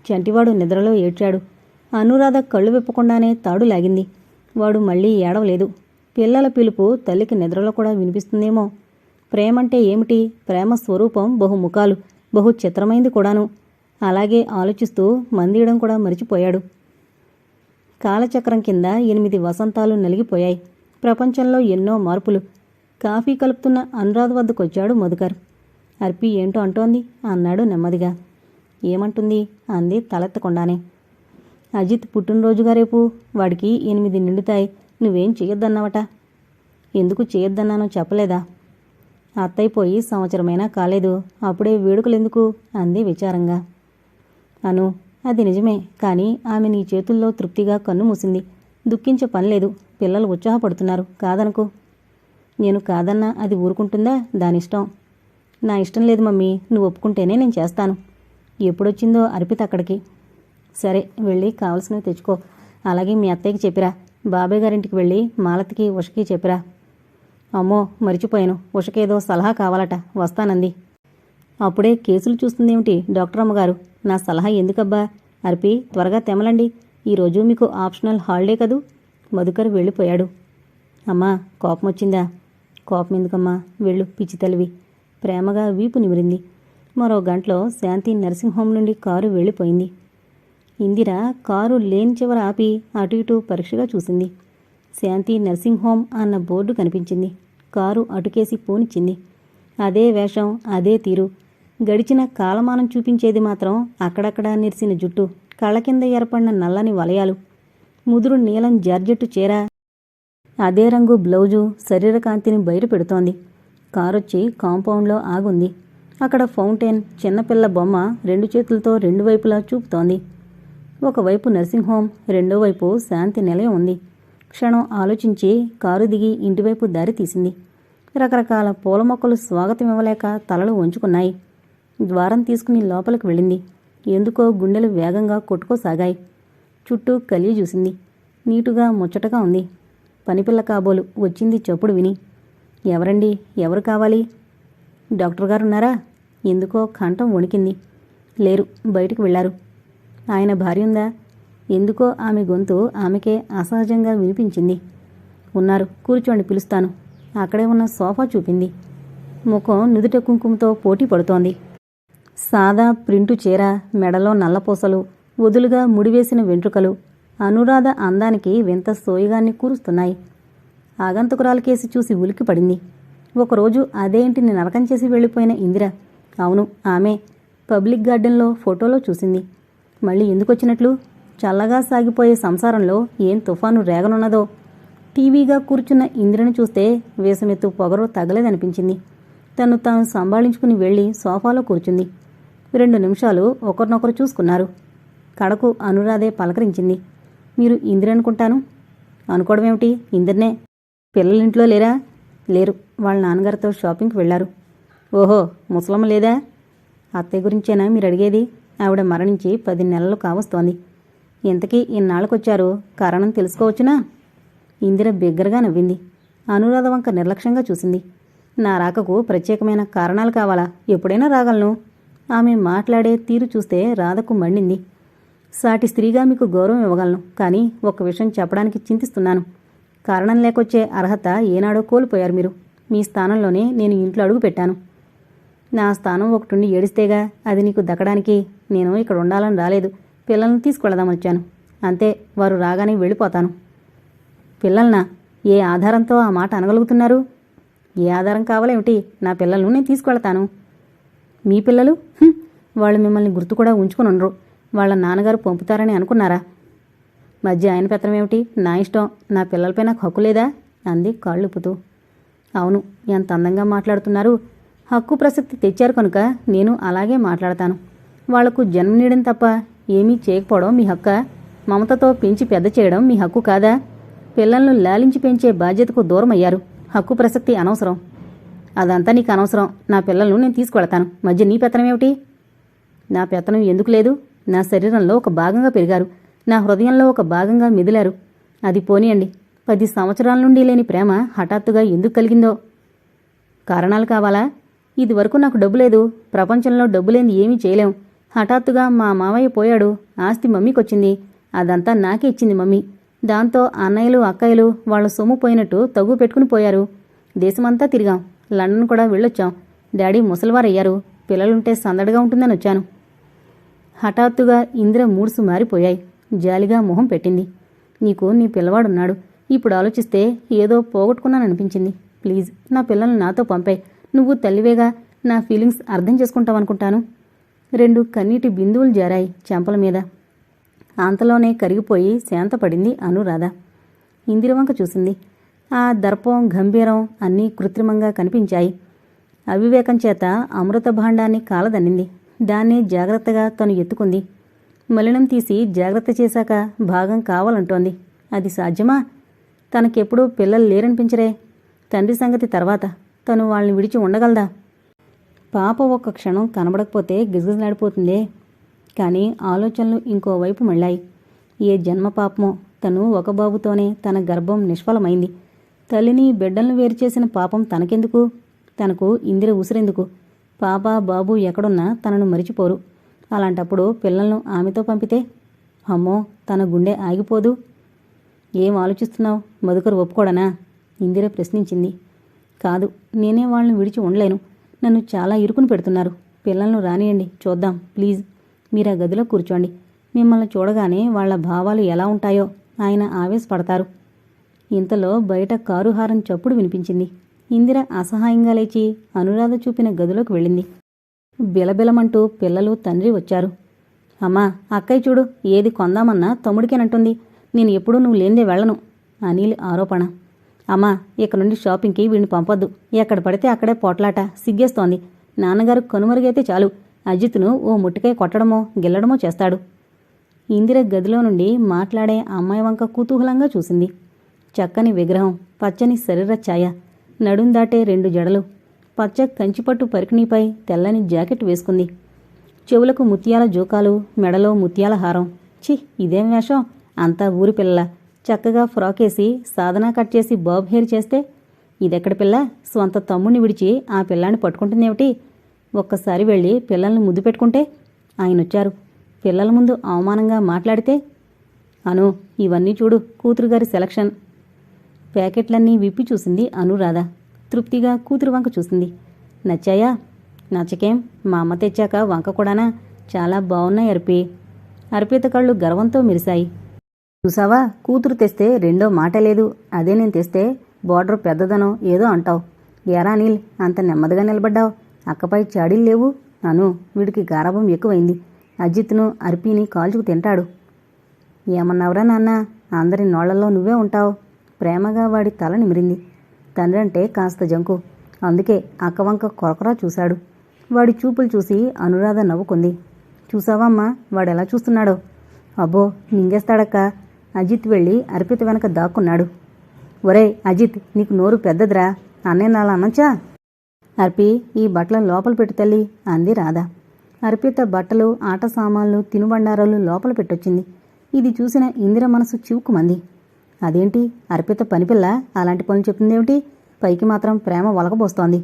చంటివాడు నిద్రలో ఏడ్చాడు. అనురాధ కళ్ళు విప్పకుండానే తాడు లాగింది. వాడు మళ్లీ ఏడవలేదు. పిల్లల పిలుపు తల్లికి నిద్రలో కూడా వినిపిస్తుందేమో. ప్రేమంటే ఏమిటి? ప్రేమ స్వరూపం బహుముఖాలు. బహు చిత్రమైంది కూడాను. అలాగే ఆలోచిస్తూ మందీయడం కూడా మరిచిపోయాడు. కాలచక్రం కింద 8 వసంతాలు నలిగిపోయాయి. ప్రపంచంలో ఎన్నో మార్పులు. కాఫీ కలుపుతున్న అనురాధ వద్దకొచ్చాడు మధుకర్. అర్పి ఏంటో అంటోంది అన్నాడు నెమ్మదిగా. ఏమంటుంది అంది తలెత్తకుండానే. అజిత్ పుట్టినరోజుగా రేపు. వాడికి 8 నిండుతాయి. నువ్వేం చేయొద్దన్నావట. ఎందుకు చేయొద్దన్నానో చెప్పలేదా? అత్తయిపోయి సంవత్సరమైనా కాలేదు. అప్పుడే వేడుకలెందుకు అంది విచారంగా. అను, అది నిజమే. కానీ ఆమె నీ చేతుల్లో తృప్తిగా కన్ను మూసింది. దుఃఖించే పనిలేదు. పిల్లలు ఉత్సాహపడుతున్నారు. కాదనుకో. నేను కాదన్నా అది ఊరుకుంటుందా? దానిష్టం. నా ఇష్టం లేదు మమ్మీ. నువ్వు ఒప్పుకుంటేనే నేను చేస్తాను. ఎప్పుడొచ్చిందో అర్పిత అక్కడికి. సరే, వెళ్ళి కావలసినవి తెచ్చుకో. అలాగే మీ అత్తయ్యకి చెప్పిరా. బాబాయ్ గారింటికి వెళ్ళి మాలతికి ఉషకి చెప్పిరా. అమ్మో, మరిచిపోయాను. ఉషకేదో సలహా కావాలట, వస్తానంది. అప్పుడే కేసులు చూస్తుందేమిటి డాక్టర్ అమ్మగారు? నా సలహా ఎందుకబ్బా? అర్పి, త్వరగా తెమలండి. ఈరోజు మీకు ఆప్షనల్ హాలిడే కదూ. మధుకర్ వెళ్ళిపోయాడు. అమ్మా, కోపం వచ్చిందా? కోపం ఎందుకమ్మా? వెళ్ళు, పిచ్చి తల్లివి. ప్రేమగా వీపు నిమిరింది. మరో గంటలో శాంతి నర్సింగ్ హోం నుండి కారు వెళ్ళిపోయింది. ఇందిర కారు లేని చివర ఆపి అటు ఇటు పరీక్షగా చూసింది. శాంతి నర్సింగ్ హోం అన్న బోర్డు కనిపించింది. కారు అటుకేసి పోనిచ్చింది. అదే వేషం, అదే తీరు. గడిచిన కాలమానం చూపించేది మాత్రం అక్కడక్కడా నిరిసిన జుట్టు, కళ్ళ కింద ఏర్పడిన నల్లని వలయాలు, ముదురు నీలం జార్జెట్టు చీర, అదే రంగు బ్లౌజు శరీరకాంతిని బయట పెడుతోంది. కారొచ్చి కాంపౌండ్లో ఆగుంది. అక్కడ ఫౌంటైన్, చిన్నపిల్ల బొమ్మ 2 చేతులతో 2 వైపులా చూపుతోంది. ఒకవైపు నర్సింగ్ హోం, రెండో వైపు శాంతి నిలయం ఉంది. క్షణం ఆలోచించి కారు దిగి ఇంటివైపు దారి తీసింది. రకరకాల పూల మొక్కలు స్వాగతం ఇవ్వలేక తలలు వంచుకున్నాయి. ద్వారం తీసుకుని లోపలికి వెళ్ళింది. ఎందుకో గుండెలు వేగంగా కొట్టుకోసాగాయి. చుట్టూ కలిగి చూసింది. నీటుగా ముచ్చటగా ఉంది. పనిపిల్ల కాబోలు వచ్చింది చప్పుడు విని. ఎవరండి? ఎవరు కావాలి? డాక్టర్ గారున్నారా? ఎందుకో కంఠం వణికింది. లేరు, బయటికి వెళ్లారు. ఆయన భార్య ఉందా? ఎందుకో ఆమె గొంతు ఆమెకే అసహజంగా వినిపించింది. ఉన్నారు, కూర్చోండి, పిలుస్తాను. అక్కడే ఉన్న సోఫా చూపింది. ముఖం నుదుట కుంకుమతో పోటీ పడుతోంది. సాదా ప్రింటు చీర, మెడలో నల్లపూసలు, వదులుగా ముడివేసిన వెంట్రుకలు అనురాధ అందానికి వింత సోయగాన్ని కూరుస్తున్నాయి. ఆగంతుకురాలకేసి చూసి ఉలిక్కిపడింది. ఒకరోజు అదే ఇంటిని నరకం చేసి వెళ్ళిపోయిన ఇందిర. అవును, ఆమె. పబ్లిక్ గార్డెన్లో ఫోటోలో చూసింది. మళ్ళీ ఎందుకొచ్చినట్లు? చల్లగా సాగిపోయే సంసారంలో ఏం తుఫాను రేగనున్నదో. టీవీగా కూర్చున్న ఇందిరను చూస్తే వేసమెత్తు పొగరు తగలేదనిపించింది. తను తాను సంభాళించుకుని వెళ్ళి సోఫాలో కూర్చుంది. 2 నిమిషాలు ఒకరినొకరు చూసుకున్నారు. కడకు అనురాధే పలకరించింది. మీరు ఇందిరనుకుంటాను. అనుకోవడమేమిటి? ఇందిరనే. పిల్లలింట్లో లేరా? లేరు, వాళ్ళ నాన్నగారితో షాపింగ్కి వెళ్లారు. ఓహో, ముసలమ్మ లేదా? అత్తయ్య గురించేనా మీరు అడిగేది? ఆవిడ మరణించి 10 నెలలు కావస్తోంది. ఇంతకీ ఇన్నాళ్ళకొచ్చారు, కారణం తెలుసుకోవచ్చునా? ఇందిర బిగ్గరగా నవ్వింది. అనురాధ వంక నిర్లక్ష్యంగా చూసింది. నా రాకకు ప్రత్యేకమైన కారణాలు కావాలా? ఎప్పుడైనా రాగలను. ఆమె మాట్లాడే తీరు చూస్తే రాధకు మండింది. సాటి స్త్రీగా మీకు గౌరవం ఇవ్వగలను, కానీ ఒక్క విషయం చెప్పడానికి చింతిస్తున్నాను. కారణం లేకొచ్చే అర్హత ఏనాడో కోల్పోయారు మీరు. మీ స్థానంలోనే నేను ఇంట్లో అడుగు పెట్టాను. నా స్థానం ఒకటుండి ఏడిస్తేగా అది నీకు దక్కడానికి. నేను ఇక్కడ ఉండాలని రాలేదు. పిల్లల్ని తీసుకువెళదామని వచ్చాను. అంతే, వారు రాగానే వెళ్ళిపోతాను. పిల్లల్నా? ఏ ఆధారంతో ఆ మాట అనగలుగుతున్నారు? ఏ ఆధారం కావాలేమిటి? నా పిల్లలను నేను తీసుకువెళతాను. మీ పిల్లలు? వాళ్ళు మిమ్మల్ని గుర్తు కూడా ఉంచుకుని ఉండరు. వాళ్ళ నాన్నగారు పంపుతారని అనుకున్నారా? మధ్య ఆయన పెత్తనం ఏమిటి? నా ఇష్టం. నా పిల్లలపై నాకు హక్కు లేదా? అంది కాళ్ళుపుతూ. అవును, ఎంత అందంగా మాట్లాడుతున్నారు. హక్కు ప్రసక్తి తెచ్చారు కనుక నేను అలాగే మాట్లాడతాను. వాళ్లకు జన్మనీయడం తప్ప ఏమీ చేయకపోవడం మీ హక్క. మమతతో పెంచి పెద్ద చేయడం మీ హక్కు కాదా? పిల్లలను లాలించి పెంచే బాధ్యతకు దూరమయ్యారు. హక్కు ప్రసక్తి అనవసరం. అదంతా నీకు అనవసరం. నా పిల్లలను నేను తీసుకువెళతాను. మధ్య నీ పెత్తనం ఏమిటి? నా పెత్తనం ఎందుకు లేదు? నా శరీరంలో ఒక భాగంగా పెరిగారు. నా హృదయంలో ఒక భాగంగా మెదిలారు. అది పోనీయండి. 10 సంవత్సరాల నుండి లేని ప్రేమ హఠాత్తుగా ఎందుకు కలిగిందో? కారణాలు కావాలా? ఇదివరకు నాకు డబ్బు లేదు. ప్రపంచంలో డబ్బు లేని ఏమీ చేయలేం. హఠాత్తుగా మా మావయ్య పోయాడు. ఆస్తి మమ్మీకొచ్చింది. అదంతా నాకే ఇచ్చింది మమ్మీ. దాంతో అన్నయ్యలు, అక్కయ్యలు వాళ్ళ సొమ్ము పోయినట్టు తగ్గు పెట్టుకుని పోయారు. దేశమంతా తిరిగాం. లండన్ కూడా వెళ్ళొచ్చాం. డాడీ ముసలివారయ్యారు. పిల్లలుంటే సందడిగా ఉంటుందని వచ్చాను. హఠాత్తుగా ఇందిర మూడ్సు మారిపోయాయి. జాలిగా మొహం పెట్టింది. నీకు నీ పిల్లవాడున్నాడు. ఇప్పుడు ఆలోచిస్తే ఏదో పోగొట్టుకున్నాననిపించింది. ప్లీజ్ నా పిల్లల్ని నాతో పంపే. నువ్వు తల్లివేగా, నా ఫీలింగ్స్ అర్థం చేసుకుంటావనుకుంటాను. 2 కన్నీటి బిందువులు జారాయి చెంపల మీద. అంతలోనే కరిగిపోయి శాంతపడింది అనురాధ. ఇందిరవంక చూసింది. ఆ దర్పం, గంభీరం అన్నీ కృత్రిమంగా కనిపించాయి. అవివేకం చేత అమృత భాండాన్ని కాలదన్నింది. దాన్ని జాగ్రత్తగా తను ఎత్తుకుంది. మలినం తీసి జాగ్రత్త చేశాక భాగం కావాలంటోంది. అది సాధ్యమా? తనకెప్పుడూ పిల్లలు లేరనిపించరే. తండ్రి సంగతి తర్వాత. తను వాళ్ళని విడిచి ఉండగలదా? పాప ఒక్క క్షణం కనబడకపోతే గిజగిజలాడిపోతుందే. కానీ ఆలోచనలు ఇంకోవైపు మళ్ళాయి. ఏ జన్మ పాపమో, తను ఒక బాబుతోనే తన గర్భం నిష్ఫలమైంది. తల్లిని బిడ్డలను వేరు చేసిన పాపం తనకెందుకు? తనకు ఇందిర ఉసిరెందుకు? పాప బాబు ఎక్కడున్నా తనను మరిచిపోరు. అలాంటప్పుడు పిల్లలను ఆమెతో పంపితే అమ్మో, తన గుండె ఆగిపోదు. ఏం ఆలోచిస్తున్నావు? మధుకర్ ఒప్పుకోడనా? ఇందిర ప్రశ్నించింది. కాదు, నేనే వాళ్ళని విడిచి ఉండలేను. నన్ను చాలా ఇరుకుని పెడుతున్నారు. పిల్లలను రానియండి, చూద్దాం ప్లీజ్. మీరా గదిలో కూర్చోండి. మిమ్మల్ని చూడగానే వాళ్ల భావాలు ఎలా ఉంటాయో ఆయన ఆవేశపడతారు. ఇంతలో బయట కారు హారన్ చప్పుడు వినిపించింది. ఇందిర అసహాయంగా లేచి అనురాధ చూపిన గదిలోకి వెళ్ళింది. బిలబిలమంటూ పిల్లలు, తండ్రి వచ్చారు. అమ్మా, అక్కయ్య చూడు, ఏది కొందామన్నా తమ్ముడికేనంటుంది. నేను ఎప్పుడూ నువ్వు లేనిదే వెళ్ళను. అనిల్ ఆరోపణ. అమ్మా, ఇక నుండి షాపింగ్కి వీడిని పంపొద్దు. ఎక్కడ పడితే అక్కడే పోట్లాట, సిగ్గేస్తోంది. నాన్నగారు కనుమరుగైతే చాలు, అజిత్ను ఓ ముట్టికాయ కొట్టడమో గిల్లడమో చేస్తాడు. ఇందిర గదిలో నుండి మాట్లాడే అమ్మాయి వంక కుతూహలంగా చూసింది. చక్కని విగ్రహం, పచ్చని శరీర ఛాయ, నడుం దాటే 2 జడలు, పచ్చ కంచిపట్టు పరికిణీపై తెల్లని జాకెట్ వేసుకుంది. చెవులకు ముత్యాల జోకాలు, మెడలో ముత్యాల హారం. ఛీ, ఇదేం వేషం! అంతా ఊరి పిల్లల. చక్కగా ఫ్రాకేసి సాధనా కట్ చేసి బాబ్ హెయిర్ చేస్తే ఇదెక్కడి పిల్ల? స్వంత తమ్ముడిని విడిచి ఆ పిల్లాన్ని పట్టుకుంటుందేమిటి? ఒక్కసారి వెళ్ళి పిల్లల్ని ముద్దు పెట్టుకుంటే? ఆయనొచ్చారు. పిల్లల ముందు అవమానంగా మాట్లాడితే? అను, ఇవన్నీ చూడు, కూతురుగారి సెలక్షన్. ప్యాకెట్లన్నీ విప్పి చూసింది అనురాధ. తృప్తిగా కూతురు వంక చూసింది. నచ్చాయా? నచ్చకేం, మా అమ్మ తెచ్చాక వంక కూడానా? చాలా బాగున్నాయి అర్పి. అర్పిత కళ్ళు గర్వంతో మెరిశాయి. చూసావా, కూతురు తెస్తే రెండో మాట లేదు. అదే నేను తెస్తే బోర్డర్ పెద్దదనో ఏదో అంటావు. ఏరా నీల్, అంత నెమ్మదిగా నిలబడ్డావు. అక్కపై చాడీలు లేవు. అను, వీడికి గారాభం ఎక్కువైంది. అజిత్ను, అర్పిని కాల్చుకు తింటాడు. ఏమన్నావురా నాన్న? అందరి నోళ్లలో నువ్వే ఉంటావు. ప్రేమగా వాడి తల నిమిరింది. తండ్రి అంటే కాస్త జంకు. అందుకే అక్కవంక కొరకొరా చూశాడు. వాడి చూపులు చూసి అనురాధ నవ్వుకుంది. చూసావమ్మా వాడెలా చూస్తున్నాడో? అబ్బో, మింగేస్తాడక్క. అజిత్ వెళ్ళి అర్పిత వెనక దాక్కున్నాడు. ఒరే అజిత్, నీకు నోరు పెద్దదిరా. అన్నే నాలా అనొచ్చా? అర్పి, ఈ బట్టల లోపల పెట్టు తల్లి అంది రాధ. అర్పిత బట్టలు, ఆట సామాన్లు, తినుబండారాలు లోపల పెట్టొచ్చింది. ఇది చూసిన ఇందిర మనసు చివుకుమంది. అదేంటి, అర్పిత పనిపిల్ల అలాంటి పనులు చెప్తుందేమిటి? పైకి మాత్రం ప్రేమ ఒలకబోస్తోంది.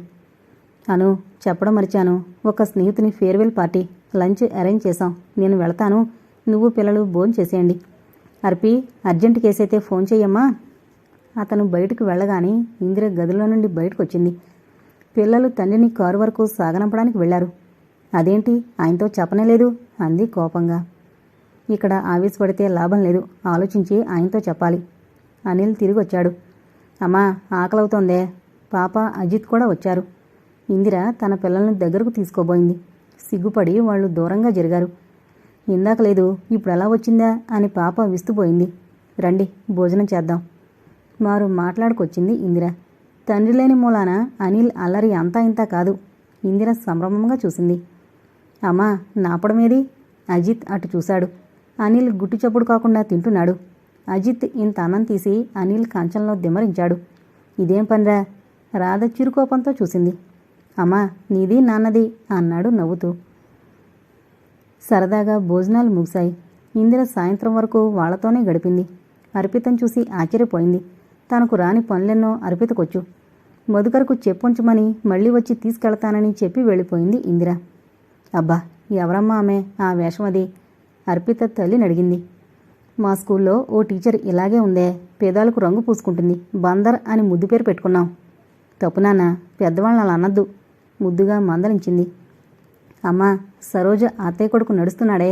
అను, చెప్పడం మరిచాను. ఒక స్నేహితుని ఫేర్వెల్ పార్టీ, లంచ్ అరేంజ్ చేశాం. నేను వెళతాను. నువ్వు పిల్లలు భోజనం చేసేయండి. అర్పి, అర్జెంట్ కేసైతే ఫోన్ చెయ్యమ్మా. అతను బయటకు వెళ్ళగానే ఇందిర గదిలో నుండి బయటకొచ్చింది. పిల్లలు తండ్రిని కారు వరకు సాగనంపడానికి వెళ్లారు. అదేంటి, ఆయనతో చెప్పనేలేదు అంది కోపంగా. ఇక్కడ ఆవేశపడితే లాభం లేదు, ఆలోచించి ఆయనతో చెప్పాలి. అనిల్ తిరిగొచ్చాడు. అమ్మా, ఆకలవుతోందే. పాప, అజిత్ కూడా వచ్చారు. ఇందిర తన పిల్లల్ని దగ్గరకు తీసుకోబోయింది. సిగ్గుపడి వాళ్ళు దూరంగా జరిగారు. ఇందాక లేదు, ఇప్పుడు ఎలా వచ్చిందా అని పాప విస్తుపోయింది. రండి, భోజనం చేద్దాం. వారు మాట్లాడుకొచ్చింది ఇందిర. తండ్రి లేని మూలాన అనిల్ అల్లరి అంతా ఇంతా కాదు. ఇందిర సంభ్రమంగా చూసింది. అమ్మా, నాపడమేది? అజిత్ అటు చూశాడు. అనిల్ గుట్టు చప్పుడు కాకుండా తింటున్నాడు. అజిత్ ఇంత అన్నం తీసి అనిల్ కంచంలో దిమ్మరించాడు. ఇదేం పనిరా? రాధ చిరుకోపంతో చూసింది. అమ్మా, నీది నాన్నది అన్నాడు నవ్వుతూ. సరదాగా భోజనాలు ముగిశాయి. ఇందిర సాయంత్రం వరకు వాళ్లతోనే గడిపింది. అర్పితను చూసి ఆశ్చర్యపోయింది. తనకు రాని పనులెన్నో అర్పితకొచ్చు. మధుకరకు చెప్పుంచమని మళ్ళీ వచ్చి తీసుకెళ్తానని చెప్పి వెళ్ళిపోయింది ఇందిర. అబ్బా, ఎవరమ్మా ఆమె? ఆ వేషం అది? అర్పిత తల్లిని అడిగింది. మా స్కూల్లో ఓ టీచర్ ఇలాగే ఉందే. పేదాలకు రంగు పూసుకుంటుంది. బందర్ అని ముద్దు పేరు పెట్టుకున్నాం. తప్పు నాన్న, పెద్దవాళ్ళని అలా అనద్దు ముద్దుగా మందలించింది. అమ్మా, సరోజ అత్తయ్య కొడుకు నడుస్తున్నాడే.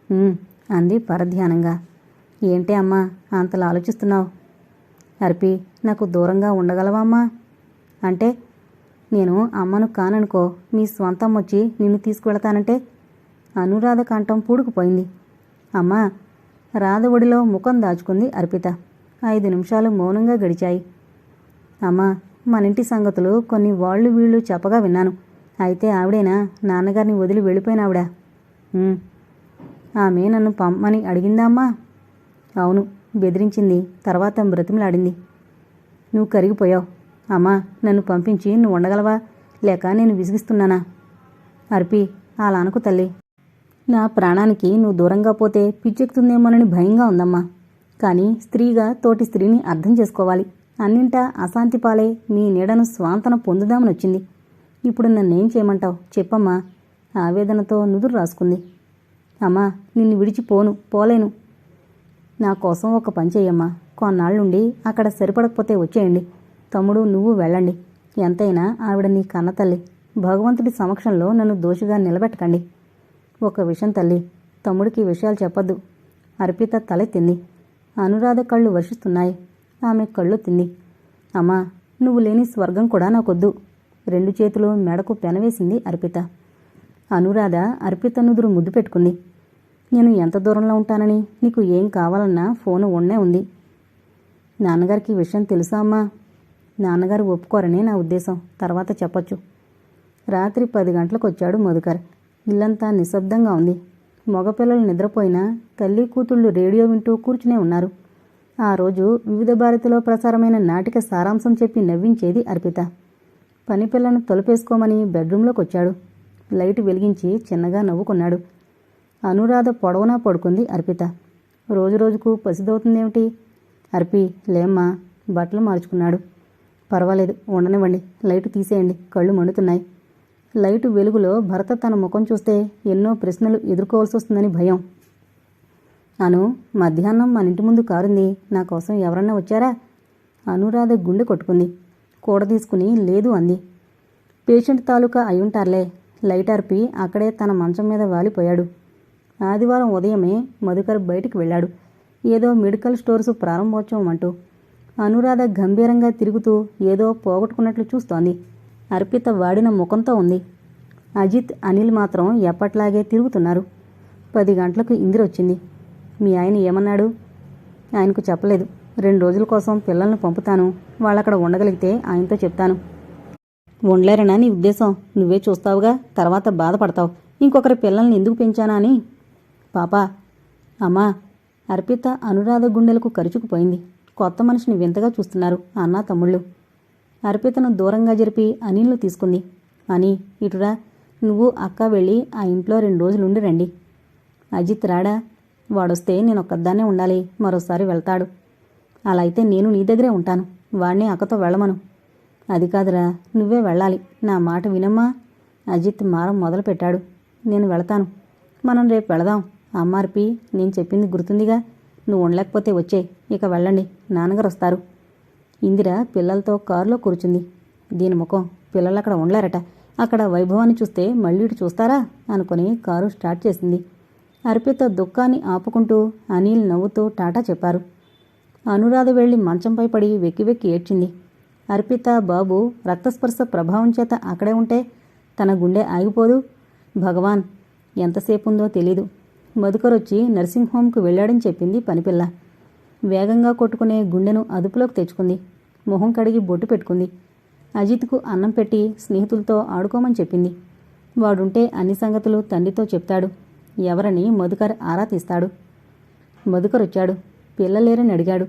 "ఉమ్," అంది పరధ్యానంగా. ఏంటే అమ్మా అంతలా ఆలోచిస్తున్నావు? అర్పి, నాకు దూరంగా ఉండగలవా అమ్మా? అంటే నేను అమ్మను కాననుకో, మీ స్వంతం వచ్చి నిన్ను తీసుకువెళతానంటే? అనురాధ కంఠం పూడుకుపోయింది. అమ్మా, రాధ ఒడిలో ముఖం దాచుకుంది అర్పిత. 5 నిమిషాలు మౌనంగా గడిచాయి. అమ్మా, మనింటి సంగతులు కొన్ని వాళ్ళు వీళ్ళు చెప్పగా విన్నాను. అయితే ఆవిడేనా నాన్నగారిని వదిలి వెళ్ళిపోయినావిడ? ఆమె నన్ను పంపమని అడిగిందా అమ్మా? అవును, బెదిరించింది. తర్వాత బ్రతిమలాడింది. నువ్వు కరిగిపోయావు. అమ్మా, నన్ను పంపించి నువ్వు ఉండగలవా, లేక నేను విసిగిస్తున్నానా? అర్పి, అలా అనకు తల్లి. నా ప్రాణానికి నువ్వు దూరంగా పోతే పిచ్చెక్కుతుందేమోనని భయంగా ఉందమ్మా. కానీ స్త్రీగా తోటి స్త్రీని అర్థం చేసుకోవాలి. అన్నింటా అశాంతి పాలై నీ నీడను స్వాంతన పొందుదామనొచ్చింది. ఇప్పుడు నన్నేం చేయమంటావు చెప్పమ్మా? ఆవేదనతో నుదురు రాసుకుంది. అమ్మా, నిన్ను విడిచిపోను, పోలేను. నా కోసం ఒక పని చెయ్యమ్మా. కొన్నాళ్ళుండి అక్కడ సరిపడకపోతే వచ్చేయండి. తమ్ముడు, నువ్వు వెళ్ళండి. ఎంతైనా ఆవిడ నీ కన్నతల్లి. భగవంతుడి సమక్షంలో నన్ను దోషిగా నిలబెట్టకండి. ఒక విషయం తల్లి, తమ్ముడికి విషయాలు చెప్పొద్దు. అర్పిత తలెత్తింది. అనురాధ కళ్ళు వర్షిస్తున్నాయి. ఆమె కళ్ళు తింది. అమ్మా, నువ్వు లేని స్వర్గం కూడా నాకొద్దు. 2 చేతులు మెడకు పెనవేసింది అర్పిత. అనురాధ అర్పిత నుదురు ముద్దు పెట్టుకుంది. నేను ఎంత దూరంలో ఉంటానని నీకు ఏం కావాలన్నా ఫోను ఉన్నే ఉంది. నాన్నగారికి విషయం తెలుసా అమ్మా? నాన్నగారు ఒప్పుకోరనే నా ఉద్దేశం. తర్వాత చెప్పొచ్చు. రాత్రి 10 గంటలకు వచ్చాడు మధుకర్. ఇల్లంతా నిశ్శబ్దంగా ఉంది. మగపిల్లలు నిద్రపోయినా తల్లి కూతుళ్ళు రేడియో వింటూ కూర్చునే ఉన్నారు. ఆ రోజు వివిధ భారతిలో ప్రసారమైన నాటిక సారాంశం చెప్పి నవ్వించేది అర్పిత. పనిపిల్లను తలుపేసుకోమని బెడ్రూంలోకి వచ్చాడు. లైటు వెలిగించి చిన్నగా నవ్వుకున్నాడు. అనురాధ పొడవునా పడుకుంది అర్పిత. రోజురోజుకు పసిదవుతుందేమిటి? అర్పి, లేమ్మా. బట్టలు మార్చుకున్నాడు. పర్వాలేదు, ఉండనివ్వండి. లైటు తీసేయండి, కళ్ళు మండుతున్నాయి. లైటు వెలుగులో భరత తన ముఖం చూస్తే ఎన్నో ప్రశ్నలు ఎదుర్కోవాల్సి వస్తుందని భయం. అను, మధ్యాహ్నం మన ఇంటి ముందు కారుంది. నా కోసం ఎవరన్నా వచ్చారా? అనురాధ గుండె కొట్టుకుంది. కూడ తీసుకుని లేదు అంది. పేషెంట్ తాలూకా అయ్యుంటారులే. లైట్ అర్పి అక్కడే తన మంచం మీద వాలిపోయాడు. ఆదివారం ఉదయమే మధుకర్ బయటికి వెళ్ళాడు. ఏదో మెడికల్ స్టోర్సు ప్రారంభోత్సవం అంటూ. అనురాధ గంభీరంగా తిరుగుతూ ఏదో పోగొట్టుకున్నట్లు చూస్తోంది. అర్పిత వాడిన ముఖంతో ఉంది. అజిత్, అనిల్ మాత్రం ఎప్పట్లాగే తిరుగుతున్నారు. 10 గంటలకు ఇందిరొచ్చింది. మీ ఆయన ఏమన్నాడు? ఆయనకు చెప్పలేదు. 2 రోజుల కోసం పిల్లల్ని పంపుతాను. వాళ్ళక్కడ ఉండగలిగితే ఆయనతో చెప్తాను. ఉండలేరనా నీ ఉద్దేశం? నువ్వే చూస్తావుగా, తర్వాత బాధపడతావు. ఇంకొకరి పిల్లల్ని ఎందుకు పెంచానా అని. పాపా, అమ్మా. అర్పిత అనురాధ గుండెలకు కరుచుకుపోయింది. కొత్త మనిషిని వింతగా చూస్తున్నారు అన్నా తమ్ముళ్ళు. అర్పితను దూరంగా జరిపి అనిల్ను తీసుకుంది. అని, ఇటురా. నువ్వు అక్క వెళ్ళి ఆ ఇంట్లో 2 రోజులుండి రండి. అజిత్ రాడా? వాడొస్తే నేనొక్కదాన్నే ఉండాలి. మరోసారి వెళ్తాడు. అలా అయితే నేను నీ దగ్గరే ఉంటాను. వాడిని అక్కతో వెళ్ళమను. అది కాదురా, నువ్వే వెళ్ళాలి. నా మాట వినమ్మా. అజిత్ మారం మొదలుపెట్టాడు. నేను వెళతాను. మనం రేపు వెళదాం. అమ్మార్పి, నేను చెప్పింది గుర్తుందిగా. నువ్వు ఉండలేకపోతే వచ్చేయ్. ఇక వెళ్ళండి, నాన్నగారు వస్తారు. ఇందిర పిల్లలతో కారులో కూర్చుంది. దీని ముఖం, పిల్లలక్కడ ఉండలేరట. అక్కడ వైభవాన్ని చూస్తే మళ్ళీ ఇటు చూస్తారా అనుకుని కారు స్టార్ట్ చేసింది. అర్పిత దుఃఖాన్ని ఆపుకుంటూ అనిల్ నవ్వుతూ టాటా చెప్పారు. అనురాధ వెళ్లి మంచంపై పడి వెక్కి వెక్కి ఏడ్చింది. అర్పిత బాబు రక్తస్పర్శ ప్రభావం చేత అక్కడే ఉంటే తన గుండె ఆగిపోదు. భగవాన్, ఎంతసేపుందో తెలీదు. మధుకరొచ్చి నర్సింగ్ హోంకు వెళ్ళాడని చెప్పింది పనిపిల్ల. వేగంగా కొట్టుకునే గుండెను అదుపులోకి తెచ్చుకుంది. మొహం కడిగి బొట్టు పెట్టుకుంది. అజిత్కు అన్నం పెట్టి స్నేహితులతో ఆడుకోమని చెప్పింది. వాడుంటే అన్ని సంగతులు తండ్రితో చెప్తాడు. ఎవరని మధుకర్ ఆరా తీస్తాడు. మధుకర్ వచ్చాడు. పిల్లలేరని అడిగాడు.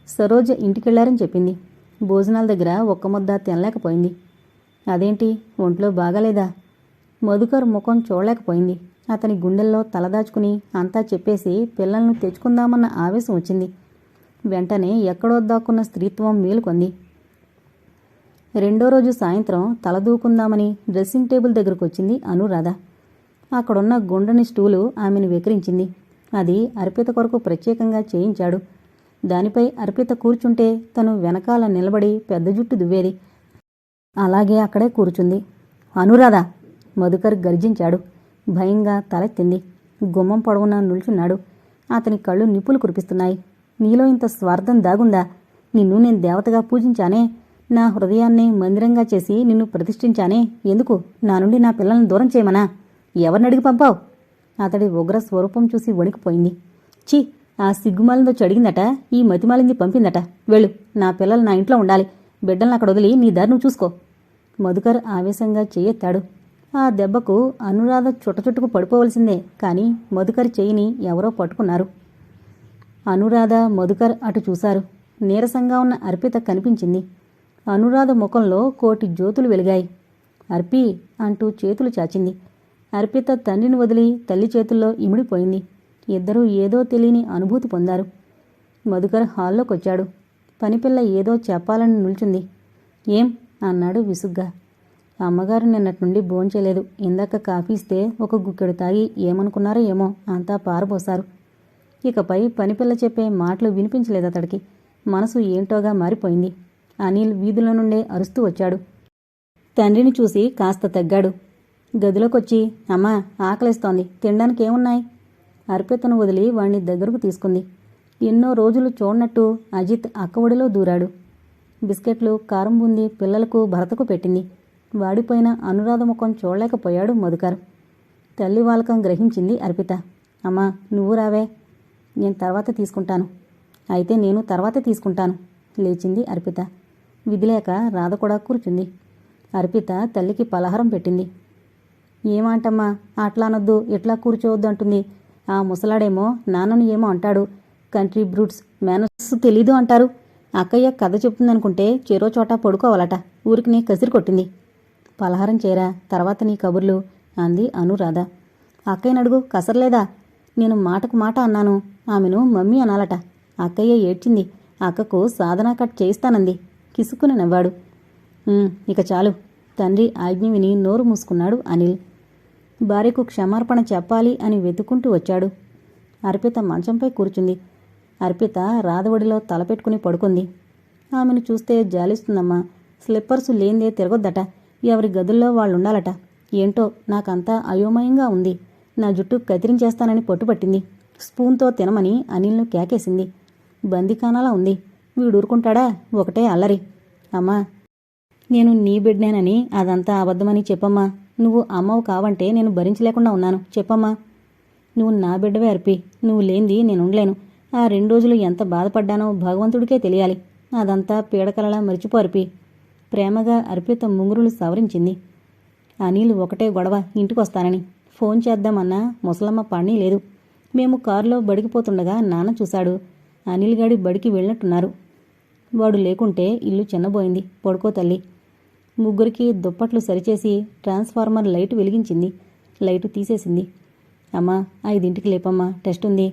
సరోజ ఇంటికెళ్లారని చెప్పింది. భోజనాల దగ్గర ఒక్క ముద్ద తినలేకపోయింది. అదేంటి, ఒంట్లో బాగాలేదా? మధుకర్ ముఖం చూడలేకపోయింది. అతని గుండెల్లో తలదాచుకుని అంతా చెప్పేసి పిల్లలను తెచ్చుకుందామన్న ఆవేశం వచ్చింది. వెంటనే ఎక్కడో దాక్కున్న స్త్రీత్వం మేలుకొంది. 2వ రోజు సాయంత్రం తలదూకుందామని డ్రెస్సింగ్ టేబుల్ దగ్గరకు వచ్చింది అనురాధ. అక్కడున్న గుండ్రని స్టూలు ఆమెను వెకిరించింది. అది అర్పిత కొరకు ప్రత్యేకంగా చేయించాడు. దానిపై అర్పిత కూర్చుంటే తను వెనకాల నిలబడి పెద్ద జుట్టు దువ్వేది. అలాగే అక్కడే కూర్చుంది. అనురాధ! మధుకర్ గర్జించాడు. భయంగా తలెత్తింది. గుమ్మం పొడవునా నిల్చున్నాడు. అతని కళ్ళు నిప్పులు కురిపిస్తున్నాయి. నీలో ఇంత స్వార్థం దాగుందా? నిన్ను నేను దేవతగా పూజించానే. నా హృదయాన్ని మందిరంగా చేసి నిన్ను ప్రతిష్ఠించానే. ఎందుకు? నా నుండి నా పిల్లల్ని దూరం చేయమనా? ఎవరినడిగి పంపావు? అతడి ఉగ్ర స్వరూపం చూసి వణికిపోయింది. ఛీ, ఆ సిగ్గుమాలిందో చెడిగిందట, ఈ మతిమాలింది పంపిందట. వెళ్ళు, నా పిల్లలు నా ఇంట్లో ఉండాలి. బిడ్డలను అక్కడ వదిలి నీ దారి నువ్వు చూసుకో. మధుకర్ ఆవేశంగా చెయ్యెత్తాడు. ఆ దెబ్బకు అనురాధ చుట్టచుట్టుకు పడిపోవలసిందే. కాని మధుకర్ చెయ్యిని ఎవరో పట్టుకున్నారు. అనురాధ, మధుకర్ అటు చూశారు. నీరసంగా ఉన్న అర్పిత కనిపించింది. అనురాధ ముఖంలో కోటి జ్యోతులు వెలిగాయి. అర్పి అంటూ చేతులు చాచింది. అర్పిత తండ్రిని వదిలి తల్లి చేతుల్లో ఇమిడిపోయింది. ఇద్దరూ ఏదో తెలియని అనుభూతి పొందారు. మధుకర్ హాల్లోకొచ్చాడు. పనిపిల్ల ఏదో చెప్పాలని నిల్చుంది. ఏం అన్నాడు విసుగ్గా. అమ్మగారు నిన్నటి నుండి భోంచేయలేదు. ఇందాక కాఫీ ఇస్తే ఒక గుక్కెడు తాగి ఏమనుకున్నారో ఏమో అంతా పారబోసారు. ఇకపై పనిపిల్ల చెప్పే మాటలు వినిపించలేదు అతడికి. మనసు ఏంటోగా మారిపోయింది. అనిల్ వీధుల నుండే అరుస్తూ వచ్చాడు. తండ్రిని చూసి కాస్త తగ్గాడు. గదిలోకొచ్చి, అమ్మా ఆకలిస్తోంది, తినడానికి ఏమున్నాయి? అర్పితను వదిలి వాణ్ణి దగ్గరకు తీసుకుంది. ఎన్నో రోజులు చూడనట్టు అజిత్ అక్కఒడిలో దూరాడు. బిస్కెట్లు, కారం బూందీ పిల్లలకు భరతకు పెట్టింది. వాడిపోయిన అనురాధ ముఖం చూడలేకపోయాడు మధుకర్. తల్లి వాలకం గ్రహించింది అర్పిత. అమ్మా నువ్వు రావే. నేను తర్వాత తీసుకుంటాను. అయితే నేను తర్వాత తీసుకుంటాను. లేచింది అర్పిత. విధిలేక రాధ కూడా కూర్చుంది. అర్పిత తల్లికి పలహారం పెట్టింది. ఏమంటమ్మా, అట్లా అనొద్దు, ఇట్లా కూర్చోవద్దు అంటుంది. ఆ ముసలాడేమో నాన్నను ఏమో అంటాడు. కంట్రీ బ్రూట్స్, మేనస్ తెలీదు అంటారు. అక్కయ్య కథ చెప్తుందనుకుంటే చెరో చోట పడుకోవాలట. ఊరికి కసిరి కొట్టింది. పలహారం చేరా, తర్వాత నీ కబుర్లు అంది అనురాధ. అక్కయ్యనడుగు, కసరలేదా? నేను మాటకు మాట అన్నాను. ఆమెను మమ్మీ అనాలట. అక్కయ్య ఏడ్చింది. అక్కకు సాధనా కట్ చేయిస్తానంది. కిసుక్కుని నవ్వాడు. ఇక చాలు. తండ్రి ఆజ్ఞ విని నోరు మూసుకున్నాడు అనిల్. భార్యకు క్షమార్పణ చెప్పాలి అని వెతుక్కుంటూ వచ్చాడు. అర్పిత మంచంపై కూర్చుంది. అర్పిత రాధవడిలో తలపెట్టుకుని పడుకుంది. ఆమెను చూస్తే జాలిస్తుందమ్మా. స్లిప్పర్సు లేందే తిరగొద్దట. ఎవరి గదుల్లో వాళ్ళుండాలట. ఏంటో నాకంతా అయోమయంగా ఉంది. నా జుట్టు కత్తిరించేస్తానని పట్టుపట్టింది. స్పూన్తో తినమని అనిల్ను కేకేసింది. బందీఖానాలా ఉంది. వీడూరుకుంటాడా? ఒకటే అల్లరి. అమ్మా, నేను నీ బిడ్డేనని అదంతా అబద్ధమని చెప్పమ్మా. నువ్వు అమ్మవు కావంటే నేను భరించలేకుండా ఉన్నాను. చెప్పమ్మా. నువ్వు నా బిడ్డవే అర్పి. నువ్వు లేంది నేనుండలేను. ఆ 2 రోజులు ఎంత బాధపడ్డానో భగవంతుడికే తెలియాలి. అదంతా పీడకలలా మరిచిపో అర్పి. ప్రేమగా అర్పిత ముంగురులు సవరించింది. అనిల్ ఒకటే గొడవ, ఇంటికొస్తానని. ఫోన్ చేద్దామన్నా ముసలమ్మ పని లేదు. మేము కారులో బడికిపోతుండగా నాన్న చూశాడు. అనిల్ గాడి బడికి వెళ్ళినట్టున్నారు. వాడు లేకుంటే ఇల్లు చిన్నబోయింది. పడుకో తల్లి. ముగ్గురికి దుప్పట్లు సరిచేసి ట్రాన్స్ఫార్మర్ లైటు వెలిగించింది. లైటు తీసేసింది. అమ్మా 5ంటికి లేపమ్మా, టెస్ట్ ఉంది.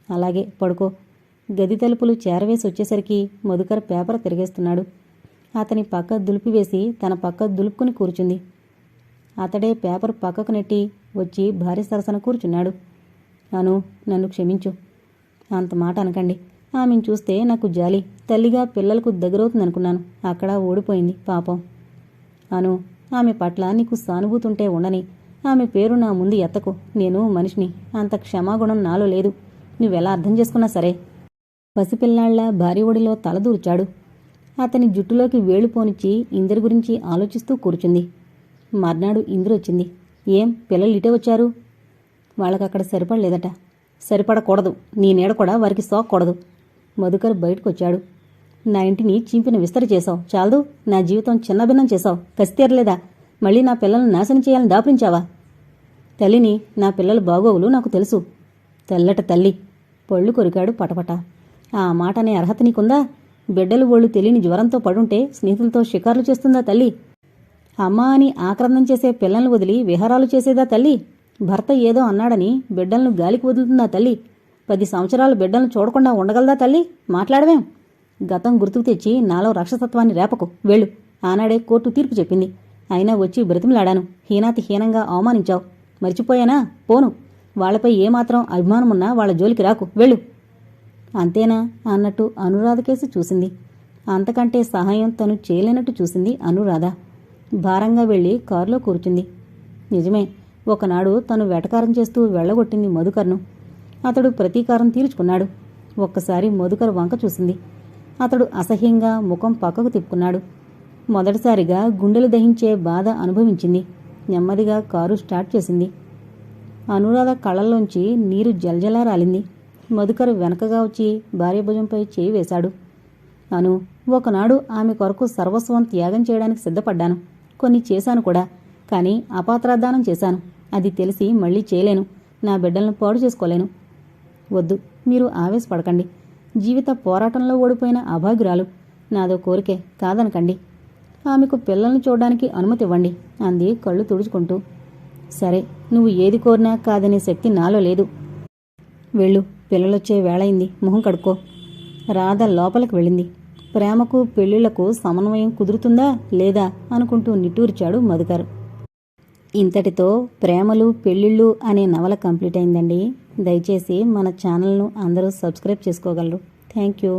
అలాగే, పడుకో. గది తలుపులు చేరవేసి వచ్చేసరికి మధుకర్ పేపర్ తిరిగేస్తున్నాడు. అతని పక్క దులిపివేసి తన పక్క దులుపుకుని కూర్చుంది. అతడే పేపర్ పక్కకు నెట్టి వచ్చి భార్య సరసన కూర్చున్నాడు. అను, నన్ను క్షమించు. అంత మాట అనకండి. ఆమెను చూస్తే నాకు జాలి. తల్లిగా పిల్లలకు దగ్గరవుతుందనుకున్నాను. అక్కడ ఓడిపోయింది పాపం. అను, ఆమె పట్ల నీకు సానుభూతుంటే ఉండని. ఆమె పేరు నా ముందు ఎత్తకు. నేను మనిషిని. అంత క్షమాగుణం నాలో లేదు. నువ్వెలా అర్థం చేసుకున్నా సరే. పసిపిల్లాళ్ల భార్య ఒడిలో తలదూర్చాడు. అతని జుట్టులోకి వేళ్లు పోనిచ్చి ఇందిర గురించి ఆలోచిస్తూ కూర్చుంది. మర్నాడు ఇందిరొచ్చింది. ఏం పిల్లలు ఇటే వచ్చారు? వాళ్ళకక్కడ సరిపడలేదట. సరిపడకూడదు. నీ నీడ కూడా వారికి సోక్కూడదు. మధుకర్ బయటకొచ్చాడు. నా ఇంటిని చీంపిన విస్తరి చేశావు. చాలదు. నా జీవితం చిన్నభిన్నం చేశావు. కసి తీరలేదా? మళ్ళీ నా పిల్లలను నాశనం చేయాలని దాపురించావా? తల్లిని, నా పిల్లల బాగోగులు నాకు తెలుసు. తెల్లట తల్లి. పళ్ళు కొరికాడు పటపట. ఆ మాట అనే అర్హత నీకుందా? బిడ్డలు ఒళ్ళు తెలియని జ్వరంతో పడుంటే స్నేహితులతో షికార్లు చేస్తుందా తల్లి? అమ్మా అని ఆక్రందం చేసే పిల్లల్ని వదిలి విహారాలు చేసేదా తల్లి? భర్త ఏదో అన్నాడని బిడ్డలను గాలికి వదులుతుందా తల్లి? 10 సంవత్సరాలు బిడ్డలను చూడకుండా ఉండగలదా తల్లి? మాట్లాడవేం? గతం గుర్తుకు తెచ్చి నాలో రాక్షసత్వాన్ని రేపకు. వెళ్ళు. ఆనాడే కోర్టు తీర్పు చెప్పింది. అయినా వచ్చి బ్రతిమలాడాను. హీనాతి హీనంగా అవమానించావు. మర్చిపోయానా? పోను. వాళ్లపై ఏమాత్రం అభిమానమున్నా వాళ్ల జోలికి రాకు. వెళ్ళు. అంతేనా అన్నట్టు అనురాధకేసి చూసింది. అంతకంటే సహాయం తను చేయలేనట్టు చూసింది అనురాధ. భారంగా వెళ్ళి కారులో కూర్చుంది. నిజమే, ఒకనాడు తను వెటకారం చేస్తూ వెళ్ళగొట్టింది మధుకర్ను. అతడు ప్రతీకారం తీర్చుకున్నాడు. ఒక్కసారి మధుకర్ వంక చూసింది. అతడు అసహ్యంగా ముఖం పక్కకు తిప్పుకున్నాడు. మొదటిసారిగా గుండెలు దహించే బాధ అనుభవించింది. నెమ్మదిగా కారు స్టార్ట్ చేసింది. అనురాధ కళ్ళల్లోంచి నీరు జల్జలా రాలింది. మధుకర్ వెనకగా వచ్చి భార్య భుజంపై చేయి వేశాడు. అను, ఒకనాడు ఆమె కొరకు సర్వస్వం త్యాగం చేయడానికి సిద్ధపడ్డాను. కొన్ని చేశాను కూడా. కానీ అపాత్రాదానం చేశాను. అది తెలిసి మళ్ళీ చేయలేను. నా బిడ్డలను పాడు చేసుకోలేను. వద్దు, మీరు ఆవేశపడకండి. జీవిత పోరాటంలో ఓడిపోయిన అభాగ్యురాలు. నాదో కోరికే, కాదనకండి. ఆమెకు పిల్లల్ని చూడడానికి అనుమతి ఇవ్వండి అంది కళ్ళు తుడుచుకుంటూ. సరే, నువ్వు ఏది కోరినా కాదనే శక్తి నాలో లేదు. వెళ్ళు, పిల్లలొచ్చే వేళయింది. మొహం కడుక్కో. రాధ లోపలికి వెళ్ళింది. ప్రేమకు పెళ్లిళ్లకు సమన్వయం కుదురుతుందా లేదా అనుకుంటూ నిట్టూర్చాడు మధుకర్. ఇంతటితో ప్రేమలు పెళ్లిళ్ళు అనే నవల కంప్లీట్ అయిందండి. దయచేసి మన ఛానల్ను అందరూ సబ్స్క్రైబ్ చేసుకోగలరు. Thank you.